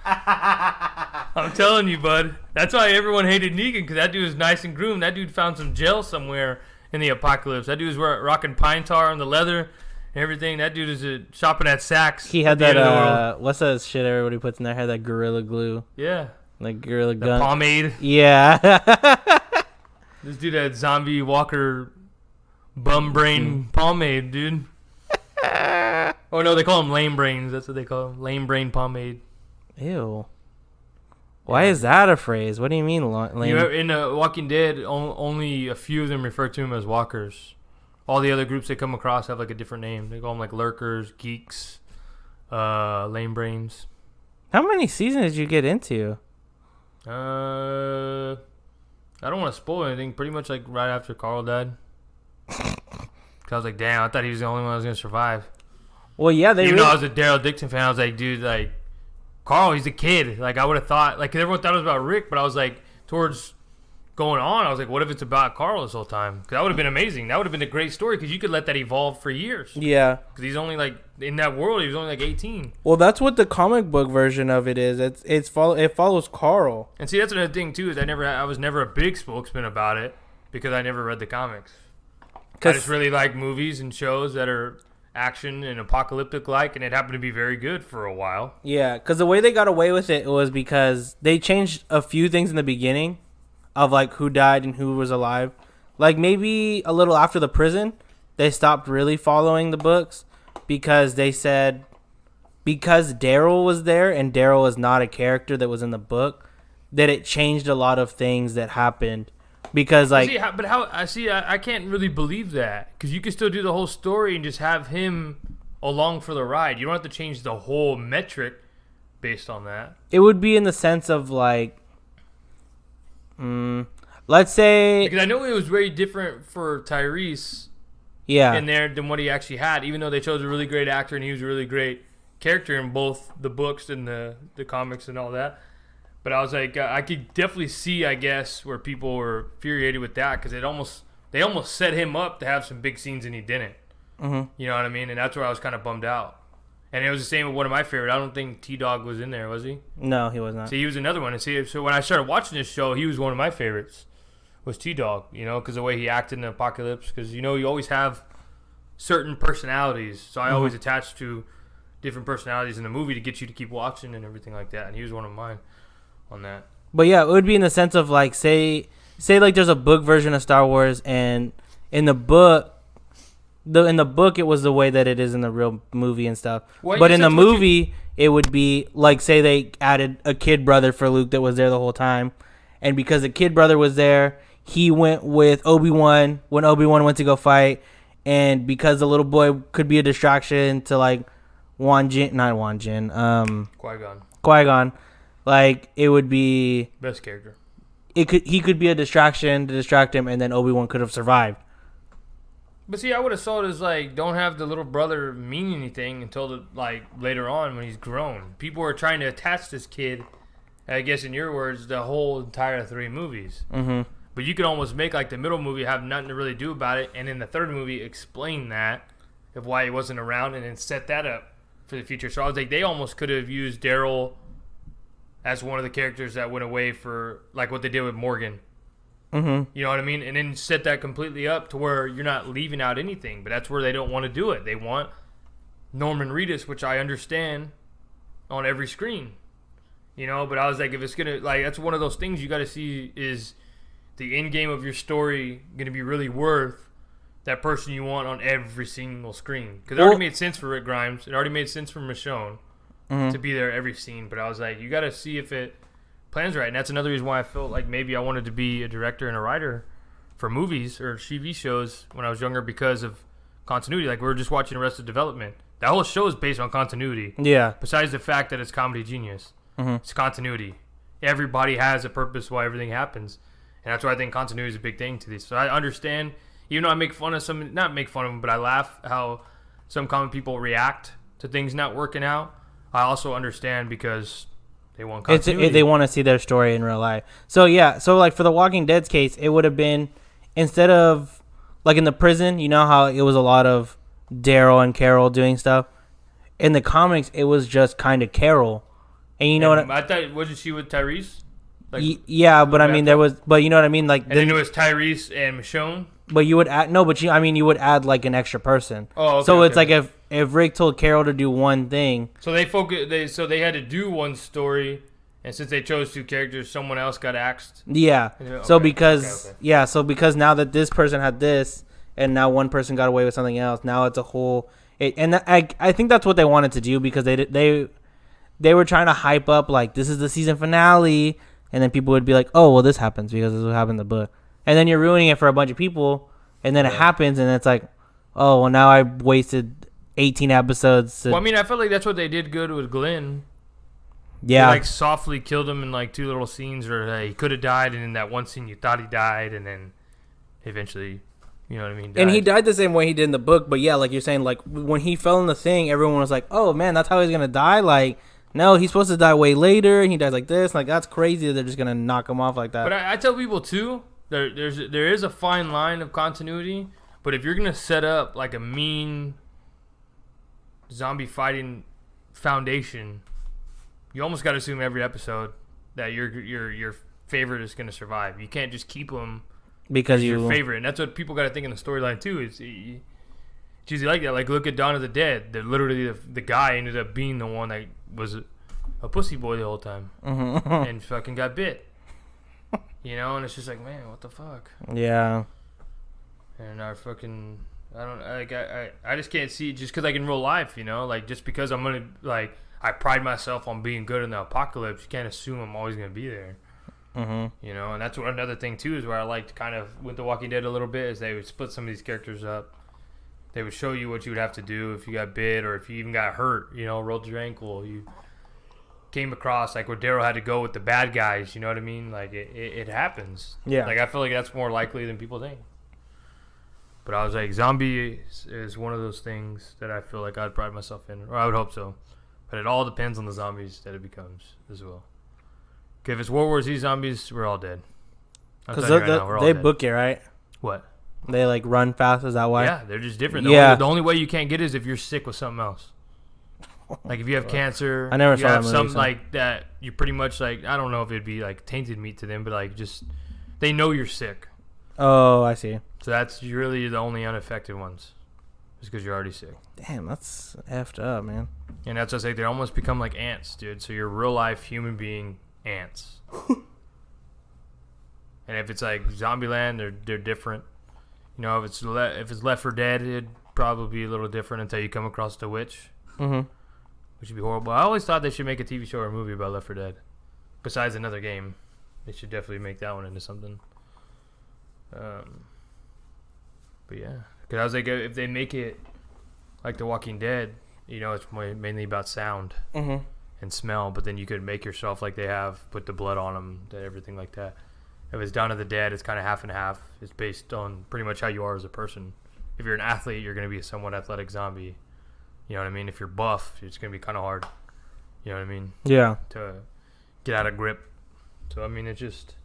I'm telling you, bud. That's why everyone hated Negan, because that dude was nice and groomed. That dude found some gel somewhere in the apocalypse. That dude was rocking pine tar on the leather and everything. That dude is shopping at Saks. He had that, what's that shit everybody puts in there? Had that Gorilla Glue. Yeah. Like Gorilla The Gun. pomade. Yeah. This dude had zombie walker bum brain pomade, dude. Oh, no, they call them lame brains. That's what they call them. Lame brain pomade. Ew. Why is that a phrase? What do you mean lame? You know, in Walking Dead, only a few of them refer to him as walkers. All the other groups they come across have like a different name. They call them like lurkers, geeks, lame brains. How many seasons did you get into? I don't want to spoil anything. Pretty much like right after Carl died. Cause I was like, damn, I thought he was the only one that was gonna survive. Well, yeah, Even though I was a Daryl Dixon fan, I was like, dude, like Carl, he's a kid. Like I would have thought, like 'cause everyone thought it was about Rick, but I was like, towards going on, I was like, what if it's about Carl this whole time? Because that would have been amazing. That would have been a great story because you could let that evolve for years. Yeah. Because he's only like in that world, he was only like 18. Well, that's what the comic book version of it is. It follows Carl. And see, that's another thing too is I was never a big spokesman about it because I never read the comics. I just really like movies and shows that are action and apocalyptic like, and it happened to be very good for a while. Yeah, because the way they got away with it was because they changed a few things in the beginning of like who died and who was alive. Like maybe a little after the prison, they stopped really following the books because they said because Daryl was there and Daryl was not a character that was in the book, that it changed a lot of things that happened. Because like, I can't really believe that because you can still do the whole story and just have him along for the ride. You don't have to change the whole metric based on that. It would be in the sense of like, let's say, Because I know it was very different for Tyrese yeah, in there than what he actually had, even though they chose a really great actor and he was a really great character in both the books and the comics and all that. But I was like, I could definitely see, I guess, where people were infuriated with that because they almost set him up to have some big scenes and he didn't. mm-hmm. You know what I mean? And that's where I was kind of bummed out. And it was the same with one of my favorite. I don't think T-Dog was in there, was he? No, he was not. See, he was another one. And see, so when I started watching this show, he was one of my favorites. Was T-Dog, you know, because the way he acted in the Apocalypse. Because, you know, you always have certain personalities. So I always attach to different personalities in the movie to get you to keep watching and everything like that. And he was one of mine on that. But yeah, it would be in the sense of like, say like there's a book version of Star Wars, and in the book, it was the way that it is in the real movie and stuff. Well, but in the movie, it would be like, say they added a kid brother for Luke that was there the whole time, and because the kid brother was there, he went with Obi-Wan when Obi-Wan went to go fight, and because the little boy could be a distraction to like Qui-Gon, like it would be best character. He could be a distraction to distract him, and then Obi-Wan could have survived. But see, I would have saw it as like, don't have the little brother mean anything until like later on when he's grown. People are trying to attach this kid, I guess in your words, the whole entire 3 movies. Mm-hmm. But you could almost make like the middle movie have nothing to really do about it, and in the third movie explain that of why he wasn't around, and then set that up for the future. So I was like, they almost could have used Daryl as one of the characters that went away for like what they did with Morgan. Mm-hmm. You know what I mean? And then set that completely up to where you're not leaving out anything. But that's where they don't want to do it. They want Norman Reedus, which I understand, on every screen. You know, but I was like, if it's going to, like, that's one of those things you got to see, is the end game of your story going to be really worth that person you want on every single screen? Because it already made sense for Rick Grimes. It already made sense for Michonne to be there every scene. But I was like, you got to see if it plans right. And that's another reason why I felt like maybe I wanted to be a director and a writer for movies or TV shows when I was younger, because of continuity. Like, we were just watching Arrested Development. That whole show is based on continuity. Yeah. Besides the fact that it's Comedy Genius. It's continuity. Everybody has a purpose why everything happens. And that's why I think continuity is a big thing to these. So I understand, even though I make fun of some, not make fun of them, but I laugh how some common people react to things not working out. I also understand because they want continuity. They want to see their story in real life. So yeah, so like for the Walking Dead's case, it would have been, instead of like in the prison, you know how it was a lot of Daryl and Carol doing stuff. In the comics, it was just kind of Carol, and you know what I thought, wasn't she with Tyrese? Like, yeah, but I mean there was, but you know what I mean, like. And then it was Tyrese and Michonne. But you would add you would add like an extra person. Oh, okay, so it's okay. like if Rick told Carol to do one thing. So they had to do one story, and since they chose 2 characters, someone else got axed. Yeah. Okay, so because because now that this person had this, and now one person got away with something else, now it's a whole. I think that's what they wanted to do, because they were trying to hype up like, this is the season finale, and then people would be like, oh well, this happens because this is what happened in the book. And then you're ruining it for a bunch of people, and then it happens, and it's like, oh, well, now I wasted 18 episodes. Well, I mean, I felt like that's what they did good with Glenn. Yeah. They, like, softly killed him in, like, 2 little scenes, or he could have died, and in that one scene you thought he died, and then eventually, you know what I mean, died. And he died the same way he did in the book, but yeah, like you're saying, like, when he fell in the thing, everyone was like, oh, man, that's how he's going to die? Like, no, he's supposed to die way later, and he dies like this. Like, that's crazy that they're just going to knock him off like that. But I tell people, too, there is a fine line of continuity, but if you're gonna set up like a mean zombie fighting foundation, you almost got to assume every episode that your favorite is gonna survive. You can't just keep them because your favorite, and that's what people got to think in the storyline too. It's usually like that. Like, look at Dawn of the Dead. Literally the guy ended up being the one that was a pussy boy the whole time and fucking got bit. You know, and it's just like, man, what the fuck? Yeah. And our fucking, I just can't see, just because like in real life, you know, like just because I'm gonna, like, I pride myself on being good in the apocalypse, you can't assume I'm always gonna be there. You know, and that's what another thing too is where I liked kind of with The Walking Dead a little bit, is they would split some of these characters up. They would show you what you would have to do if you got bit or if you even got hurt. You know, rolled your ankle, you came across, like where Daryl had to go with the bad guys. You know what I mean? Like it happens. Yeah. Like I feel like that's more likely than people think. But I was like, zombie is one of those things that I feel like I'd pride myself in, or I would hope so. But it all depends on the zombies that it becomes as well. If it's World War Z zombies, we're all dead. Because We're all they dead. book it, right? What? They like run fast. Is that why? Yeah, they're just different. Yeah. The only way you can't get it is if you're sick with something else. Like if you have cancer, I never you saw that have movie, something so. like that. You pretty much like, I don't know if it'd be like tainted meat to them, but like just they know you're sick. Oh, I see. So that's really the only unaffected ones, just because you're already sick. Damn, that's effed up, man. And that's what I say. They almost become like ants, dude. So you're real life human being ants. And if it's like Zombieland, they're different. You know, if it's Left 4 Dead, it'd probably be a little different until you come across the witch, Mm-hmm. which would be horrible. I always thought they should make a TV show or a movie about Left 4 Dead. Besides another game, they should definitely make that one into something. But yeah, because I was like, if they make it like The Walking Dead, you know, it's mainly about sound Mm-hmm. and smell. But then you could make yourself like they have, put the blood on them, everything like that. If it's Dawn of the Dead, it's kind of half and half. It's based on pretty much how you are as a person. If you're an athlete, you're going to be a somewhat athletic zombie. You know what I mean? If you're buff, it's going to be kind of hard. You know what I mean? Yeah. To get out of grip. So, I mean, it just...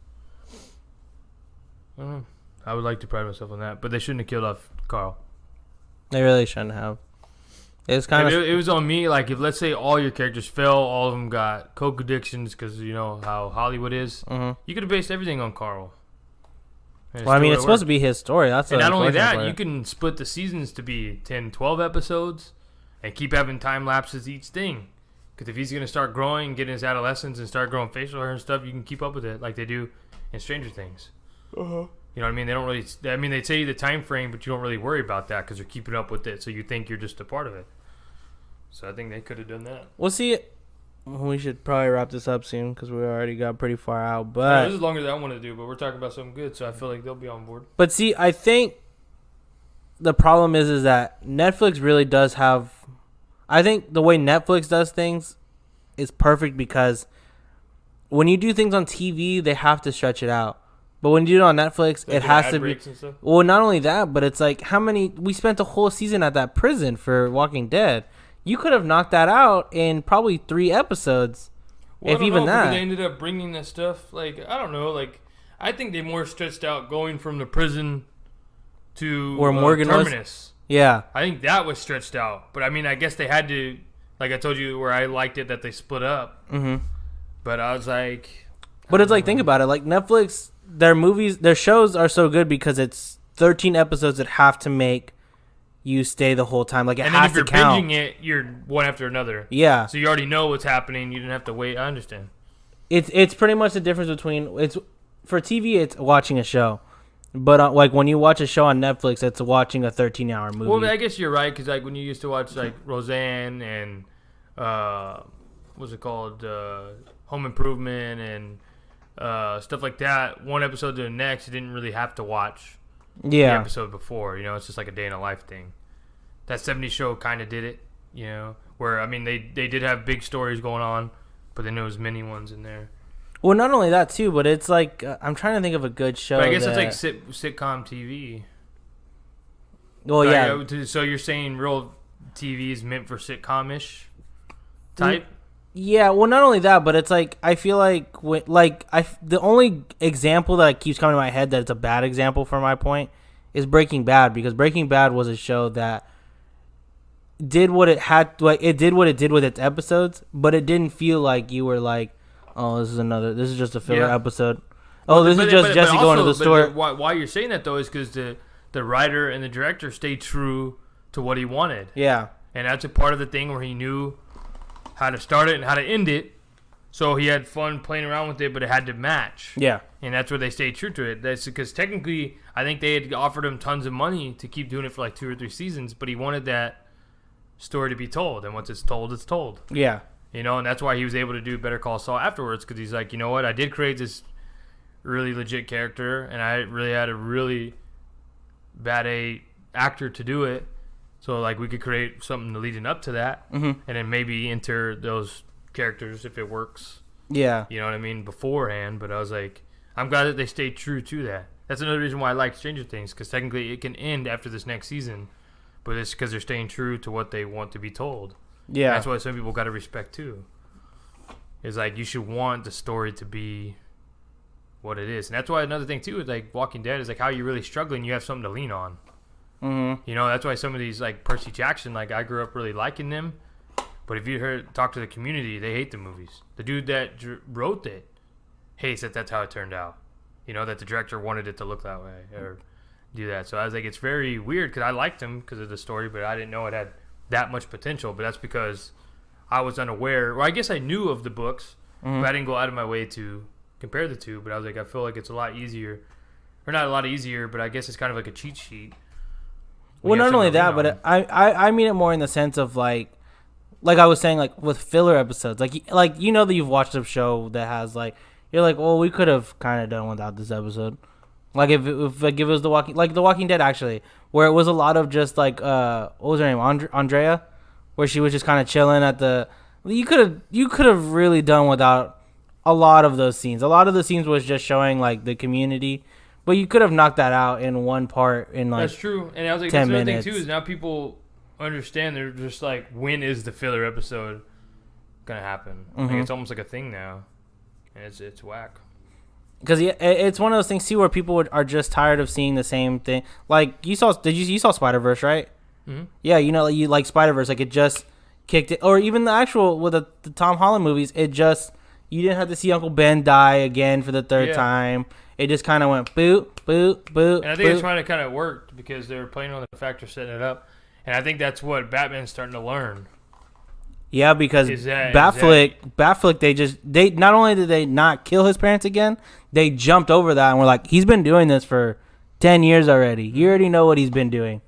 I don't know. I would like to pride myself on that. But they shouldn't have killed off Carl. They really shouldn't have. It's kind of... It was on me. Like, if let's say all your characters fell, all of them got coke addictions because, you know, how Hollywood is. Mm-hmm. You could have based everything on Carl. Well, I mean, it's supposed to be his story. That's and not only that, part. you can split the seasons to be 10, 12 episodes and keep having time lapses each thing. Because if he's going to start growing, get in his adolescence and start growing facial hair and stuff, you can keep up with it like they do in Stranger Things. Uh-huh. You know what I mean? They don't really... I mean, they tell you the time frame, but you don't really worry about that because they're keeping up with it. So you think you're just a part of it. So I think they could have done that. We'll see. We should probably wrap this up soon because we already got pretty far out. But this is longer than I want to do, but we're talking about something good, so I feel like they'll be on board. But see, I think the problem is that Netflix really does have... I think the way Netflix does things is perfect because when you do things on TV, they have to stretch it out. But when you do it on Netflix, Like it has to be... Well, not only that, but it's like how many... We spent a whole season at that prison for Walking Dead. You could have knocked that out in probably 3 episodes, if even that. They ended up bringing that stuff. Like, I don't know. Like, I think they more stretched out going from the prison to Where Morgan was? Terminus. Yeah. I think that was stretched out. But, I mean, I guess they had to, like I told you where I liked it that they split up. Mm-hmm. But I was like... But it's like, think about it. Like, Netflix, their shows are so good because it's 13 episodes that have to make you stay the whole time. Like, it and then has if you're to count. binging it, you're one after another. Yeah. So you already know what's happening. You didn't have to wait. I understand. It's pretty much the difference between... For TV, it's watching a show. But, like, when you watch a show on Netflix, it's watching a 13-hour movie. Well, I guess you're right, because, like, when you used to watch, like, Roseanne and, what's it called, Home Improvement and stuff like that, one episode to the next, you didn't really have to watch the episode before. You know, it's just like a day in a life thing. That 70s show kind of did it, you know, where, I mean, they did have big stories going on, but then there was mini ones in there. Well, not only that, too, but it's like... I'm trying to think of a good show. But I guess it's like sitcom TV. Well, yeah. So you're saying real TV is meant for sitcom-ish type? Yeah, well, not only that, but it's like... I feel like... the only example that keeps coming to my head that it's a bad example for my point is Breaking Bad, because Breaking Bad was a show that did what it had... Like, it did what it did with its episodes, but it didn't feel like you were like... Oh, this is just a filler episode. Oh, this is just Jesse going to the store. Why you're saying that, though, is because the writer and the director stayed true to what he wanted. Yeah. And that's a part of the thing where he knew how to start it and how to end it. So he had fun playing around with it, but it had to match. Yeah. And that's where they stayed true to it. That's because technically, I think they had offered him tons of money to keep doing it for like 2 or 3 seasons, but he wanted that story to be told. And once it's told, it's told. Yeah. You know, and that's why he was able to do Better Call Saul afterwards, because he's like, you know what, I did create this really legit character, and I really had a really bad actor to do it, so like we could create something leading up to that, mm-hmm. and then maybe enter those characters if it works. Yeah. You know what I mean? Beforehand, but I was like, I'm glad that they stayed true to that. That's another reason why I like Stranger Things, because technically it can end after this next season, but it's because they're staying true to what they want to be told. Yeah. That's why some people got to respect too. It's like you should want the story to be what it is, and that's why another thing too is like Walking Dead is like how you're really struggling, you have something to lean on. Mm-hmm. You know, that's why some of these like Percy Jackson, like I grew up really liking them, but if you talk to the community, they hate the movies. The dude that wrote it hates that that's how it turned out. You know, that the director wanted it to look that way or do that. So I was like, it's very weird because I liked him because of the story, but I didn't know it had that much potential. But that's because I was unaware. Well, I guess I knew of the books, but I didn't go out of my way to compare the two. But I was like, I feel like it's a lot easier, or not a lot easier, but I guess it's kind of like a cheat sheet. Well, not only that, but I mean it more in the sense of like I was saying, like with filler episodes, like you know that you've watched a show that has like you're like, well, we could have kind of done without this episode. Like if it was The Walking Dead actually, where it was a lot of just like what was her name, Andrea, where she was just kind of chilling at the. You could have really done without a lot of those scenes. A lot of the scenes was just showing like the community. But you could have knocked that out in one part in like. That's true, and I was like, 10 that's another minutes. thing too is now people understand. They're just like, when is the filler episode gonna happen? Like it's almost like a thing now, and it's whack. Because it's one of those things too where people are just tired of seeing the same thing. Like you saw Spider-Verse, right? Mm-hmm. Yeah, you know you like Spider-Verse, like it just kicked it, or even the actual with the Tom Holland movies, it just you didn't have to see Uncle Ben die again for the third time. It just kind of went boop, boop, boop. And I think it's trying to kind of worked because they were playing on the factor setting it up. And I think that's what Batman's starting to learn. Yeah, because Batfleck, they not only did they not kill his parents again, they jumped over that and were like, he's been doing this for 10 years already. You already know what he's been doing.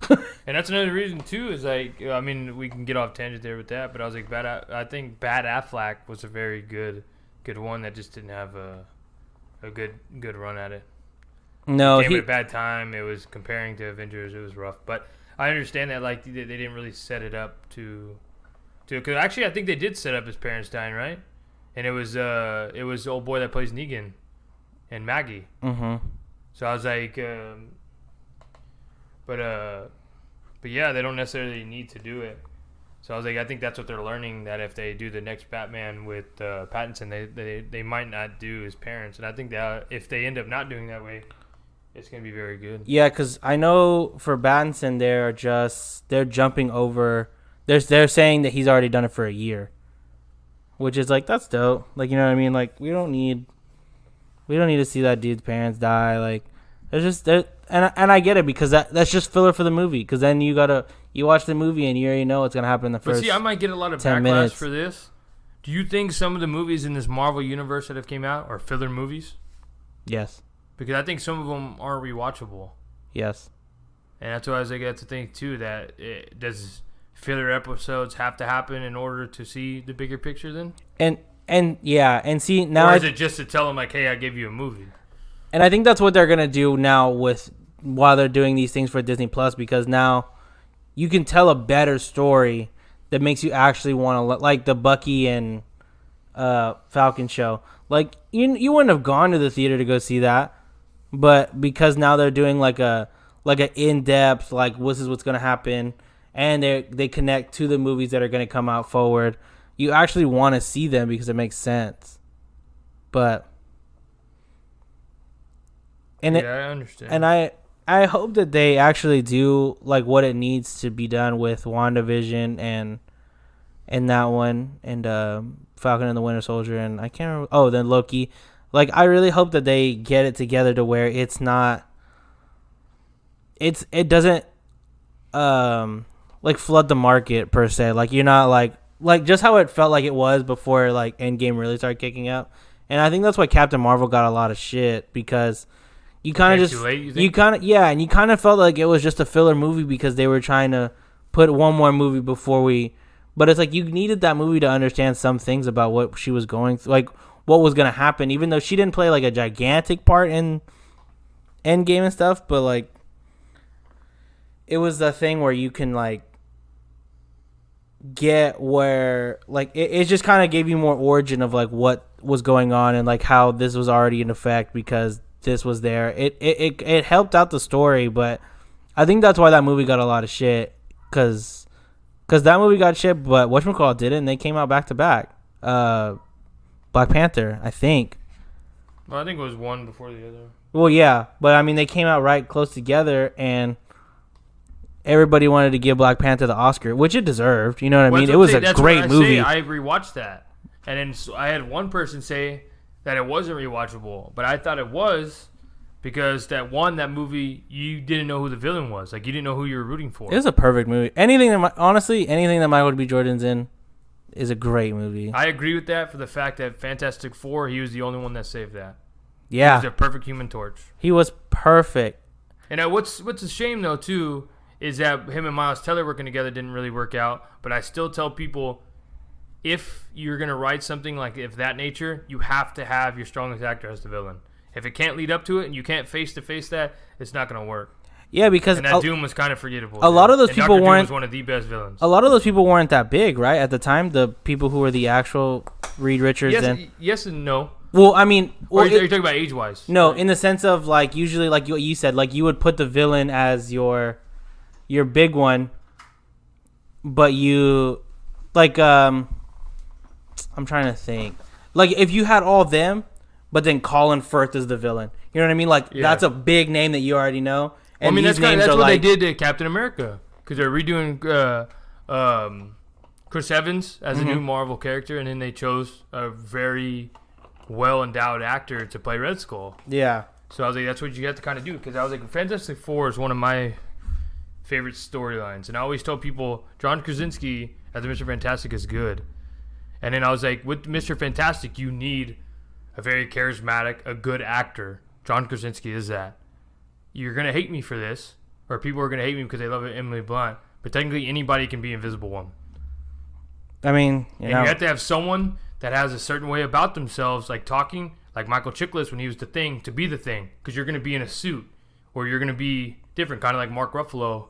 And that's another reason too is like, I mean, we can get off tangent there with that, but I was like, I think Bad Affleck was a very good one that just didn't have a good run at it. No, he came at a bad time. It was comparing to Avengers. It was rough, but I understand that like they didn't really set it up to because actually I think they did set up his parents dying, right? And it was the old boy that plays Negan and Maggie. Mm-hmm. So I was like, but yeah, they don't necessarily need to do it. So I was like, I think that's what they're learning, that if they do the next Batman with Pattinson, they might not do his parents. And I think that if they end up not doing that way, it's going to be very good. Yeah, because I know for Pattinson, they're jumping over. They're saying that he's already done it for a year, which is like, that's dope. Like, you know what I mean? Like, we don't need to see that dude's parents die. Like, there's just there. And I get it because that's just filler for the movie. Because then you watch the movie and you already know what's gonna happen in the first. But see, I might get a lot of 10 backlash minutes. for this. Do you think some of the movies in this Marvel universe that have came out are filler movies? Yes. Because I think some of them aren't rewatchable. Yes. And that's why I was like, that's the thing too. That does filler episodes have to happen in order to see the bigger picture then? And yeah, and see now. Or is it just to tell them like, hey, I give you a movie? And I think that's what they're gonna do now while they're doing these things for Disney Plus, because now you can tell a better story that makes you actually want to, like the Bucky and Falcon show. Like you wouldn't have gone to the theater to go see that, but because now they're doing like an in depth, like this is what's gonna happen, and they connect to the movies that are gonna come out forward. You actually want to see them because it makes sense, but. And I understand. And I hope that they actually do like what it needs to be done with WandaVision and that one and Falcon and the Winter Soldier, and I can't remember. Oh, then Loki. Like, I really hope that they get it together to where it doesn't like flood the market per se. Like, you're not like just how it felt like it was before like Endgame really started kicking out. And I think that's why Captain Marvel got a lot of shit, because you kind of and you kind of felt like it was just a filler movie because they were trying to put one more movie but it's like you needed that movie to understand some things about what she was going through, like what was going to happen, even though she didn't play like a gigantic part in Endgame and stuff, but like it was the thing where you can like get where like it just kind of gave you more origin of like what was going on and like how this was already in effect because this was there. It helped out the story, but I think that's why that movie got a lot of shit because that movie got shit, but whatchamacallit didn't, and they came out back to back. Black Panther, I think. Well, I think it was one before the other. Well, yeah, but I mean they came out right close together, and everybody wanted to give Black Panther the Oscar, which it deserved. You know what I mean? It was a great movie. I rewatched that, and then I had one person say that it wasn't rewatchable, but I thought it was because that movie, you didn't know who the villain was. Like, you didn't know who you were rooting for. It was a perfect movie. Anything that Michael B. Jordan's in is a great movie. I agree with that for the fact that Fantastic Four, he was the only one that saved that. Yeah. He was a perfect Human Torch. He was perfect. And what's a shame, though, too, is that him and Miles Teller working together didn't really work out. But I still tell people, if you're going to write something like of that nature, you have to have your strongest actor as the villain. If it can't lead up to it and you can't face-to-face that, it's not going to work. Yeah, because and that Doom was kind of forgettable. A lot of those people Dr. weren't. Doom was one of the best villains. A lot of those people weren't that big, right? At the time, the people who were the actual Reed Richards. Yes and no. Well, I mean, are you talking about age-wise? No, in the sense of like usually, like what you said, like you would put the villain as your big one, but you like I'm trying to think, like if you had all of them, but then Colin Firth is the villain. You know what I mean? Like that's a big name that you already know. And well, I mean, that's what like, they did to Captain America, because they're redoing Chris Evans as a new Marvel character, and then they chose a very well-endowed actor to play Red Skull. Yeah. So I was like, that's what you have to kind of do, because I was like, Fantastic Four is one of my favorite storylines, and I always tell people John Krasinski as Mr. Fantastic is good, and then I was like, with Mr. Fantastic, you need a very charismatic, a good actor. John Krasinski is that. You're going to hate me for this, or people are going to hate me because they love Emily Blunt, but technically anybody can be Invisible Woman. I mean, you have to have someone that has a certain way about themselves, like talking, like Michael Chiklis when he was the Thing, to be the Thing, because you're going to be in a suit, or you're going to be different, kind of like Mark Ruffalo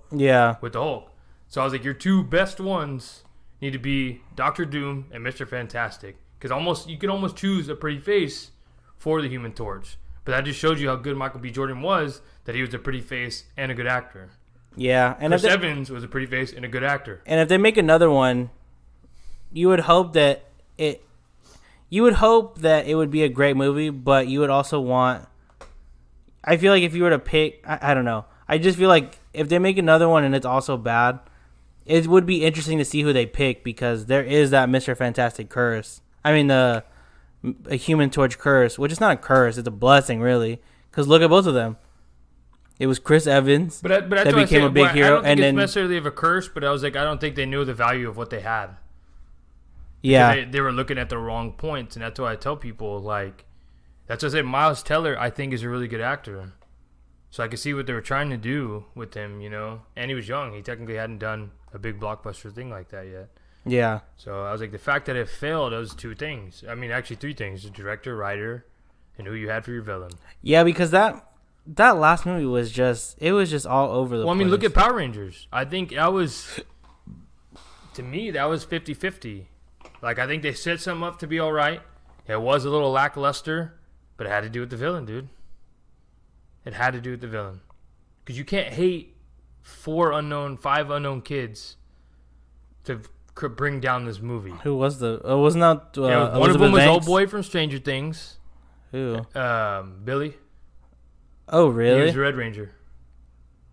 with the Hulk. So I was like, your two best ones need to be Dr. Doom and Mr. Fantastic, because you can almost choose a pretty face for the Human Torch. But that just showed you how good Michael B. Jordan was, that he was a pretty face and a good actor. Yeah. And Chris Evans was a pretty face and a good actor. And if they make another one, you would hope that it would be a great movie, but you would also want, I feel like if you were to pick, I don't know. I just feel like if they make another one and it's also bad, it would be interesting to see who they pick, because there is that Mr. Fantastic curse. I mean, a Human Torch curse, which is not a curse, it's a blessing, really. Because look at both of them. It was Chris Evans that became a big hero. I don't think it's necessarily of a curse, but I was like, I don't think they knew the value of what they had. Yeah. They were looking at the wrong points, and that's why I tell people, like, that's why I say Miles Teller, I think, is a really good actor. So I could see what they were trying to do with him, you know? And he was young. He technically hadn't done a big blockbuster thing like that yet. Yeah. So I was like, the fact that it failed, those two things. I mean, actually three things: the director, writer, and who you had for your villain. Yeah, because that last movie was just all over the place. Well, I mean, look at Power Rangers. I think that was, to me, that was 50-50. Like, I think they set something up to be all right. It was a little lackluster, but it had to do with the villain, dude. It had to do with the villain. Because you can't hate 5 unknown kids to bring down this movie. Who was the? Wasn't that one of them was Old Boy from Stranger Things. Who? Billy. Oh, really? He was the Red Ranger.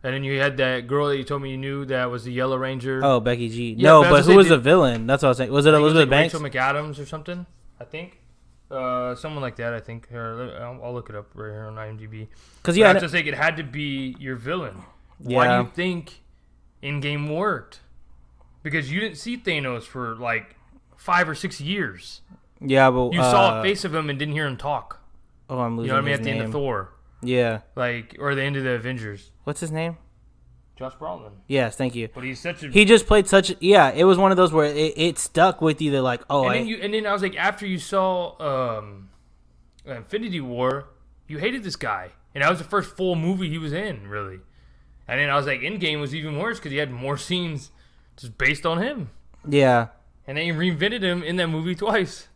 And then you had that girl that you told me you knew that was the Yellow Ranger. Oh, Becky G. Yeah, no, but who was the villain? That's what I was saying. Was it Elizabeth Banks? Rachel McAdams or something, I think. Someone like that, I think. I'll look it up right here on IMDb. Because I just think it had to be your villain. Yeah. Why do you think Endgame worked? Because you didn't see Thanos for like 5 or 6 years. Yeah, but you saw a face of him and didn't hear him talk. Oh, I'm losing. You know what I mean? At the name. end of Thor. Yeah. Like, or the end of the Avengers. What's his name? Josh Brolin. Yes, thank you. But he's such a. He just played such. Yeah, it was one of those where it stuck with you. That like, oh, and then I was like, after you saw Infinity War, you hated this guy, and that was the first full movie he was in, really. And then I was like, Endgame was even worse because he had more scenes just based on him. Yeah. And they reinvented him in that movie twice.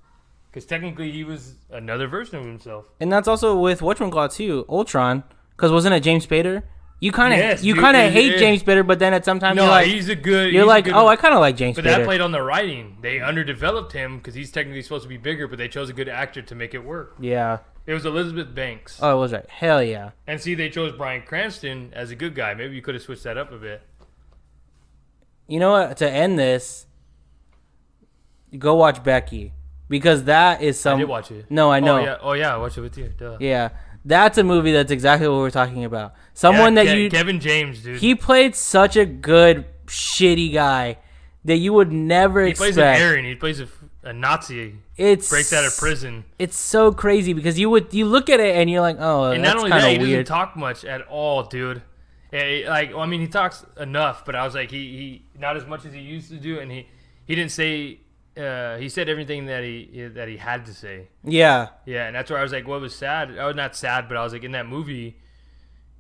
Because technically he was another version of himself. And that's also with whatchamacallit too, Ultron. Because wasn't it James Spader? You kind of Yes, hate James Spader, but then at some time no, you're like, he's a good. You're he's like, a good, oh, I kind of like James but Spader. that played on the writing. They underdeveloped him because he's technically supposed to be bigger, but they chose a good actor to make it work. Yeah. It was Elizabeth Banks. Oh, it was right. Hell yeah. And see, they chose Bryan Cranston as a good guy. Maybe you could have switched that up a bit. You know what? To end this, go watch Becky. Because that is some... I did watch it. No, I know. Oh yeah, I watched it with you. Duh. Yeah. That's a movie that's exactly what we're talking about. Someone that you... Kevin James, dude. He played such a good, shitty guy that you would never expect. He plays an Aryan. He plays a Nazi. Breaks out of prison. It's so crazy because you look at it and you're like, oh, and that's not only kind that, of he weird. doesn't talk much at all, dude. He talks enough, but I was like, he not as much as he used to do, and he didn't say. He said everything that he had to say. Yeah. Yeah, and that's where I was like, what was sad? I was not sad, but I was like, in that movie,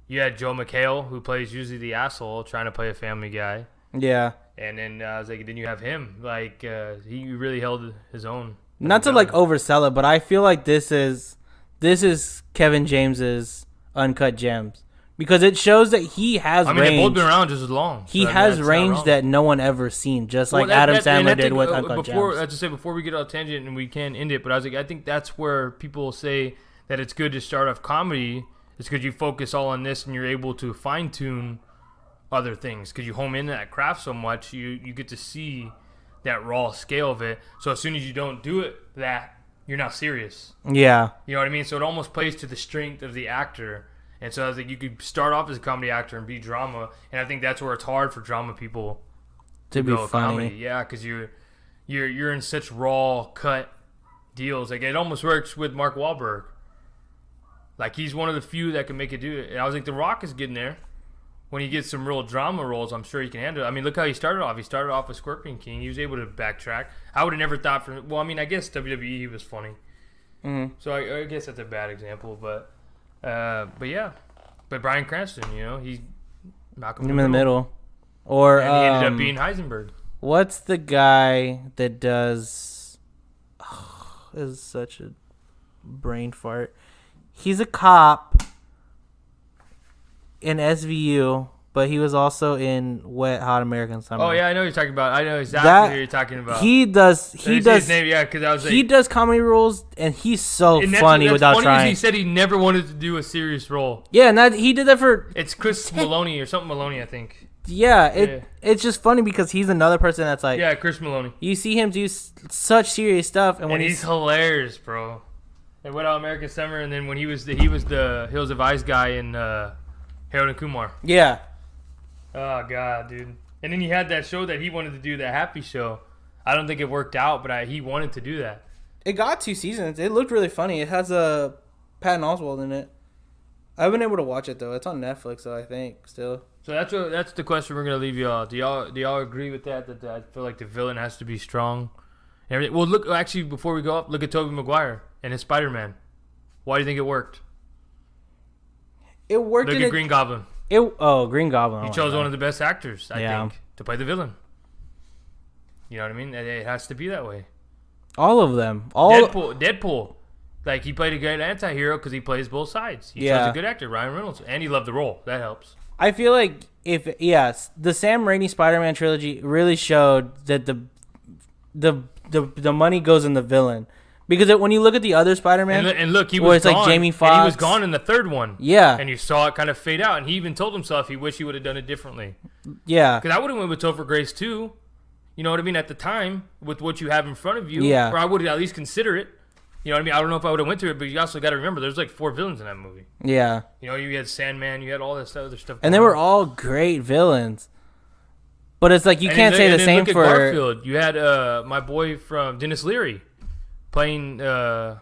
you had Joe McHale, who plays usually the asshole, trying to play a family guy. Yeah. And then I was like, then you have him. Like, he really held his own. Not to like oversell it, but I feel like this is Kevin James's Uncut Gems because it shows that he has range. They've both been around just as long. He has range that no one ever seen, just like Adam Sandler did with Uncut Gems. I have to say, before we get off tangent and we can end it, but I was like, I think that's where people say that it's good to start off comedy. It's because you focus all on this and you're able to fine tune other things because you home into that craft so much. You get to see that raw scale of it. So as soon as you don't do it, you're not serious. Yeah. You know what I mean? So it almost plays to the strength of the actor. And so I was like, you could start off as a comedy actor and be drama. And I think that's where it's hard for drama people to be go funny. Comedy. Yeah, because you're in such raw cut deals. Like it almost works with Mark Wahlberg. Like he's one of the few that can make it do it. And I was like, The Rock is getting there. When he gets some real drama roles, I'm sure he can handle it. I mean, look how he started off. He started off with Scorpion King. He was able to backtrack. I would have never thought I mean, I guess WWE he was funny. Mm-hmm. So I guess that's a bad example, but yeah. But Bryan Cranston, he's Malcolm in the middle. Or and he ended up being Heisenberg. What's the guy that does? Oh, this is such a brain fart. He's a cop in SVU, but he was also in Wet Hot American Summer. Oh yeah, I know what you're talking about. I know exactly who you're talking about. He does. His name, yeah, because I was like, he does comedy roles, and he's so funny without funny trying. He said he never wanted to do a serious role. Yeah, and he did that for. It's Chris Maloney or something Maloney, I think. Yeah, it's just funny because he's another person that's like. Yeah, Chris Maloney. You see him do such serious stuff, and when he's hilarious, bro. And Wet Hot American Summer, and then when he was the Hills of Ice guy in Harold and Kumar. Yeah. Oh god, dude. And then he had that show that he wanted to do, the Happy Show. I don't think it worked out, but he wanted to do that. It got 2 seasons. It looked really funny. It has Patton Oswalt in it. I haven't been able to watch it though. It's on Netflix though, I think, still. So that's the question we're gonna leave y'all. Do y'all agree with that? That I feel like the villain has to be strong. Everything. Well, look. Actually, before we go up, look at Tobey Maguire and his Spider-Man. Why do you think it worked? It worked. Look at Green Goblin. Green Goblin. He chose one of the best actors, I think, to play the villain. You know what I mean? It has to be that way. All of them. Deadpool. Like, he played a great anti-hero because he plays both sides. He chose a good actor, Ryan Reynolds, and he loved the role. That helps. I feel like the Sam Raimi Spider-Man trilogy really showed that the money goes in the villain. Because when you look at the other Spider-Man, and look, he was gone. Like Jamie Foxx, and he was gone in the third one. Yeah, and you saw it kind of fade out. And he even told himself he wished he would have done it differently. Yeah, because I would have went with Topher Grace too. You know what I mean? At the time, with what you have in front of you, yeah, or I would at least consider it. You know what I mean? I don't know if I would have went to it, but you also got to remember there's like 4 villains in that movie. Yeah, you know, you had Sandman, you had all this other stuff, and they were all great villains. But it's like you can't say the same for Garfield. You had my boy from Dennis Leary. Playing the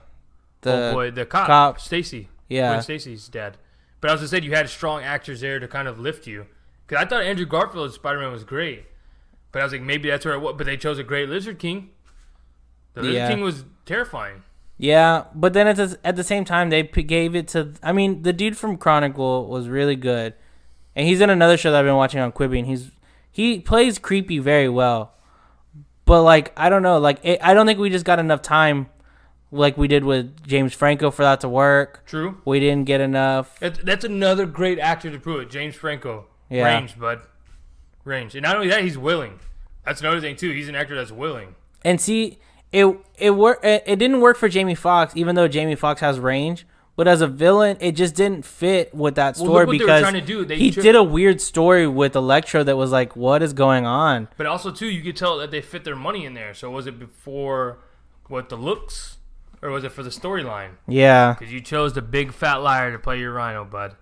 cop. Stacy. Yeah. Stacy's dad. But I was just saying, you had strong actors there to kind of lift you. Because I thought Andrew Garfield's Spider-Man was great. But I was like, maybe that's where it was. But they chose a great Lizard King. The Lizard King was terrifying. Yeah, but then at the same time, they gave it to... I mean, the dude from Chronicle was really good. And he's in another show that I've been watching on Quibi. And he plays creepy very well. But like I don't know, like I don't think we just got enough time, like we did with James Franco for that to work. True. We didn't get enough. That's another great actor to prove it. James Franco. Yeah. Range, bud. Range. And not only that, he's willing. That's another thing too. He's an actor that's willing. And see, it didn't work for Jamie Foxx, even though Jamie Foxx has range. But as a villain, it just didn't fit with that story look what because they were trying to do. He did a weird story with Electro that was like, what is going on? But also, too, you could tell that they fit their money in there. So was it before the looks, or was it for the storyline? Yeah. Because you chose the big fat liar to play your Rhino, bud.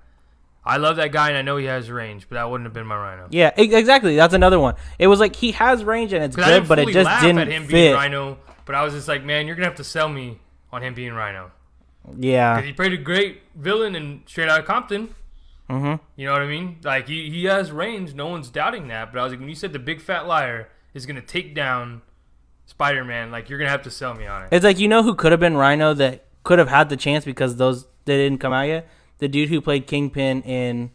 I love that guy, and I know he has range, but that wouldn't have been my Rhino. Yeah, exactly. That's another one. It was like he has range and it's good, but it just didn't at him fit. Being Rhino, but I was just like, man, you're gonna have to sell me on him being Rhino. Yeah. Because he played a great villain in Straight Outta Compton. Mm-hmm. You know what I mean? Like, he has range. No one's doubting that. But I was like, when you said the big fat liar is going to take down Spider-Man, like, you're going to have to sell me on it. It's like, you know who could have been Rhino that could have had the chance because they didn't come out yet? The dude who played Kingpin in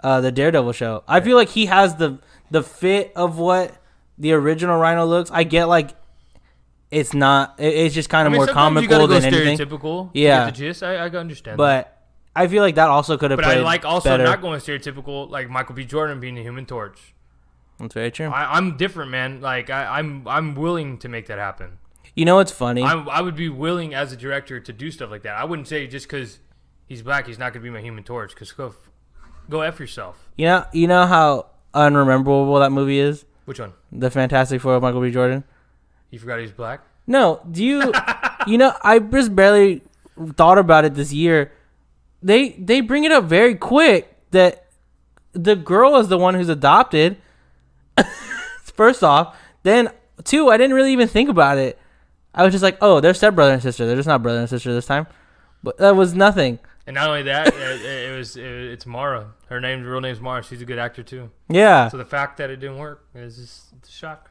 the Daredevil show. I feel like he has the fit of what the original Rhino looks. I get, like, it's not. It's just kind of more comical than anything. Stereotypical. Yeah, to get the gist. I understand. But I feel like that also could have. But played I like also better. not going stereotypical, like Michael B. Jordan being the Human Torch. That's very true. I'm different, man. Like I'm willing to make that happen. You know what's funny? I would be willing as a director to do stuff like that. I wouldn't say just because he's black, he's not gonna be my Human Torch. Because go F yourself. You know how unrememberable that movie is. Which one? The Fantastic Four of Michael B. Jordan. You forgot he's black? No, do you? I just barely thought about it this year. They bring it up very quick that the girl is the one who's adopted. First off, then two, I didn't really even think about it. I was just like, oh, they're stepbrother and sister. They're just not brother and sister this time. But that was nothing. And not only that, it's Mara. Her real name's Mara. She's a good actor too. Yeah. So the fact that it didn't work is just it's a shock.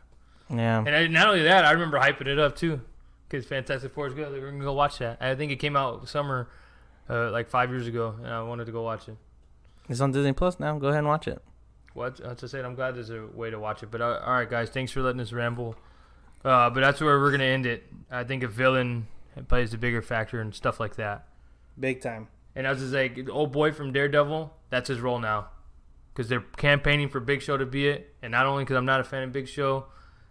Yeah. And not only that, I remember hyping it up too, because Fantastic Four is good. We're gonna go watch that. I think it came out summer, like 5 years ago, and I wanted to go watch it. It's on Disney Plus now. Go ahead and watch it. What to say? I'm glad there's a way to watch it. But all right, guys, thanks for letting us ramble. But that's where we're gonna end it. I think a villain plays a bigger factor and stuff like that. Big time. And I was just like, the old boy from Daredevil, that's his role now, because they're campaigning for Big Show to be it. And not only because I'm not a fan of Big Show,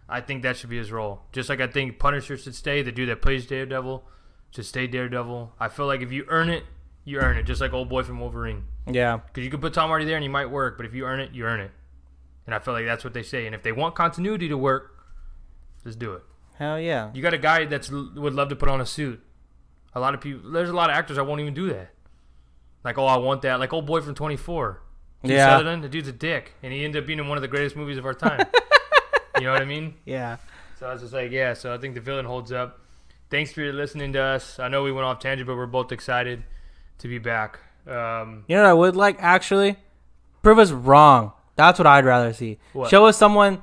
I think that should be his role. Just like I think Punisher should stay. The dude that plays Daredevil should stay Daredevil. I feel like if you earn it, you earn it. Just like old boy from Wolverine. Yeah. Because you could put Tom Hardy there and he might work, but if you earn it, you earn it. And I feel like that's what they say. And if they want continuity to work, just do it. Hell yeah. You got a guy would love to put on a suit. A lot of people, there's a lot of actors that won't even do that. Like, oh, I want that. Like old boy from 24. Yeah. Sutherland, the dude's a dick. And he ended up being in one of the greatest movies of our time. You know what I mean? Yeah. So I was just like, yeah. So I think the villain holds up. Thanks for listening to us. I know we went off tangent, but we're both excited to be back. You know what I would like, actually? Prove us wrong. That's what I'd rather see. What? Show us someone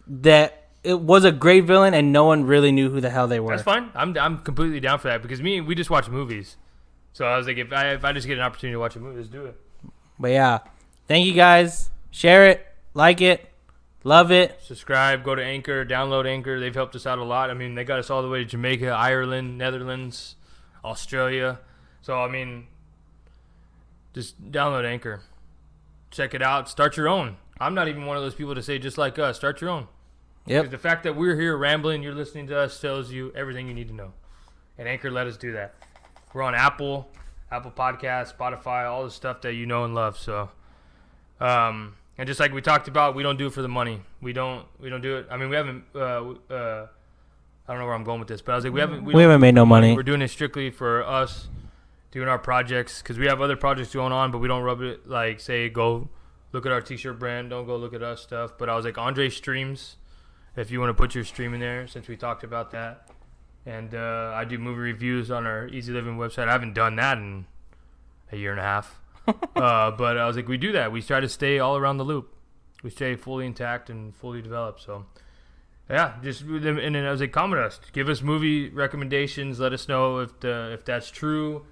that it was a great villain and no one really knew who the hell they were. That's fine. I'm completely down for that because we just watch movies. So I was like, if I just get an opportunity to watch a movie, let's do it. But yeah, thank you guys. Share it, like it, love it. Subscribe, go to Anchor, download Anchor. They've helped us out a lot. I mean, they got us all the way to Jamaica, Ireland, Netherlands, Australia. So, I mean, just download Anchor. Check it out. Start your own. I'm not even one of those people to say just like us. Start your own. Yep. Because the fact that we're here rambling, you're listening to us, tells you everything you need to know. And Anchor let us do that. We're on Apple Podcasts, Spotify, all the stuff that you know and love. So, and just like we talked about, we don't do it for the money. We don't do it. I mean, we haven't. I don't know where I'm going with this, but I was like, we haven't made no money. We're doing it strictly for us, doing our projects, because we have other projects going on, but we don't rub it like say go look at our T-shirt brand. Don't go look at us stuff. But I was like, Andre streams. If you want to put your stream in there, since we talked about that. And I do movie reviews on our Easy Living website. I haven't done that in a year and a half. But I was like, we do that. We try to stay all around the loop. We stay fully intact and fully developed. So, yeah, and then I was like, comment us. Give us movie recommendations. Let us know if that's true.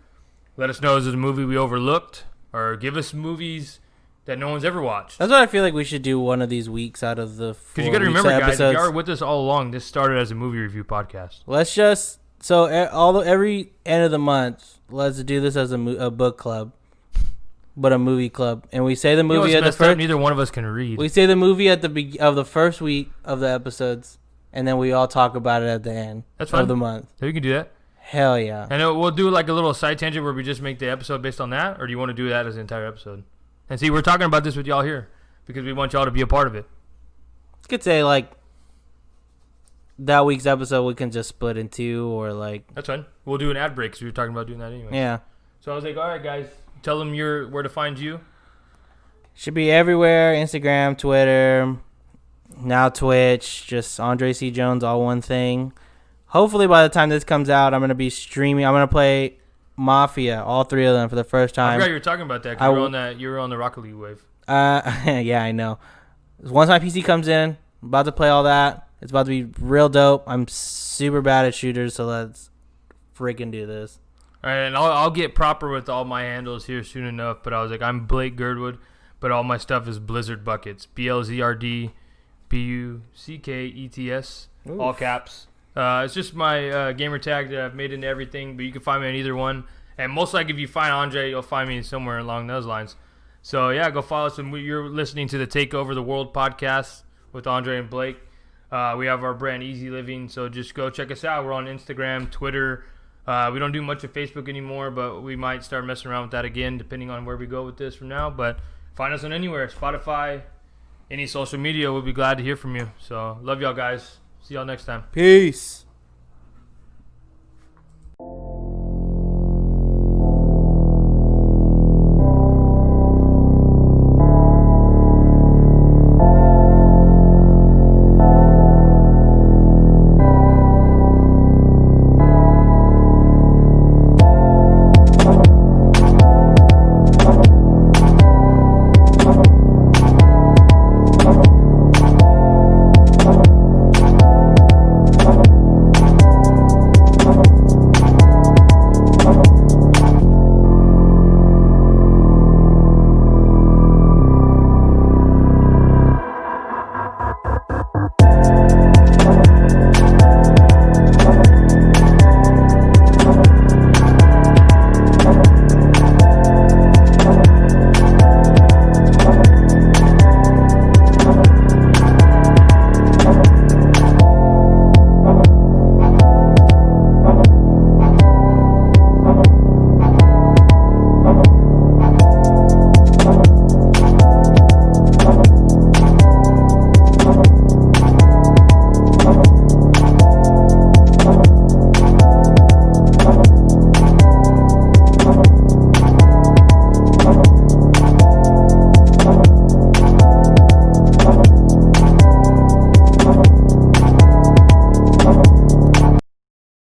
Let us know is it a movie we overlooked. Or give us movies that no one's ever watched. That's what I feel like we should do one of these weeks out of the 4 Because you got to remember, guys, episodes. if you are with us all along, this started as a movie review podcast. Let's just every end of the month, let's do this as a book club, but a movie club, and we say the movie at the first. Neither one of us can read. We say the movie at the first week of the episodes, and then we all talk about it at the end of the month. So you can do that. Hell yeah! And we'll do like a little side tangent where we just make the episode based on that, or do you want to do that as an entire episode? And see, we're talking about this with y'all here because we want y'all to be a part of it. You could say like that week's episode we can just split in two, or like that's fine. We'll do an ad break because we were talking about doing that anyway. Yeah. So I was like, all right, guys, tell them where to find you. Should be everywhere: Instagram, Twitter, now Twitch. Just Andre C. Jones, all one thing. Hopefully, by the time this comes out, I'm gonna be streaming. I'm gonna play Mafia, all 3 of them for the first time. I forgot you were talking about that. 'Cause you were on the Rocket League wave. Yeah, I know. Once my PC comes in, I'm about to play all that. It's about to be real dope. I'm super bad at shooters, so let's freaking do this. All right, and I'll get proper with all my handles here soon enough. But I was like, I'm Blake Girdwood, but all my stuff is Blizzard Buckets. BLZRD BUCKETS, all caps. It's just my gamer tag that I've made into everything, but you can find me on either one. And most likely, if you find Andre, you'll find me somewhere along those lines. So, yeah, go follow us. And you're listening to the Takeover the World podcast with Andre and Blake. We have our brand Easy Living, so just go check us out. We're on Instagram, Twitter. We don't do much of Facebook anymore, but we might start messing around with that again, depending on where we go with this from now. But find us on anywhere, Spotify, any social media. We'll be glad to hear from you. So, love y'all, guys. See y'all next time. Peace.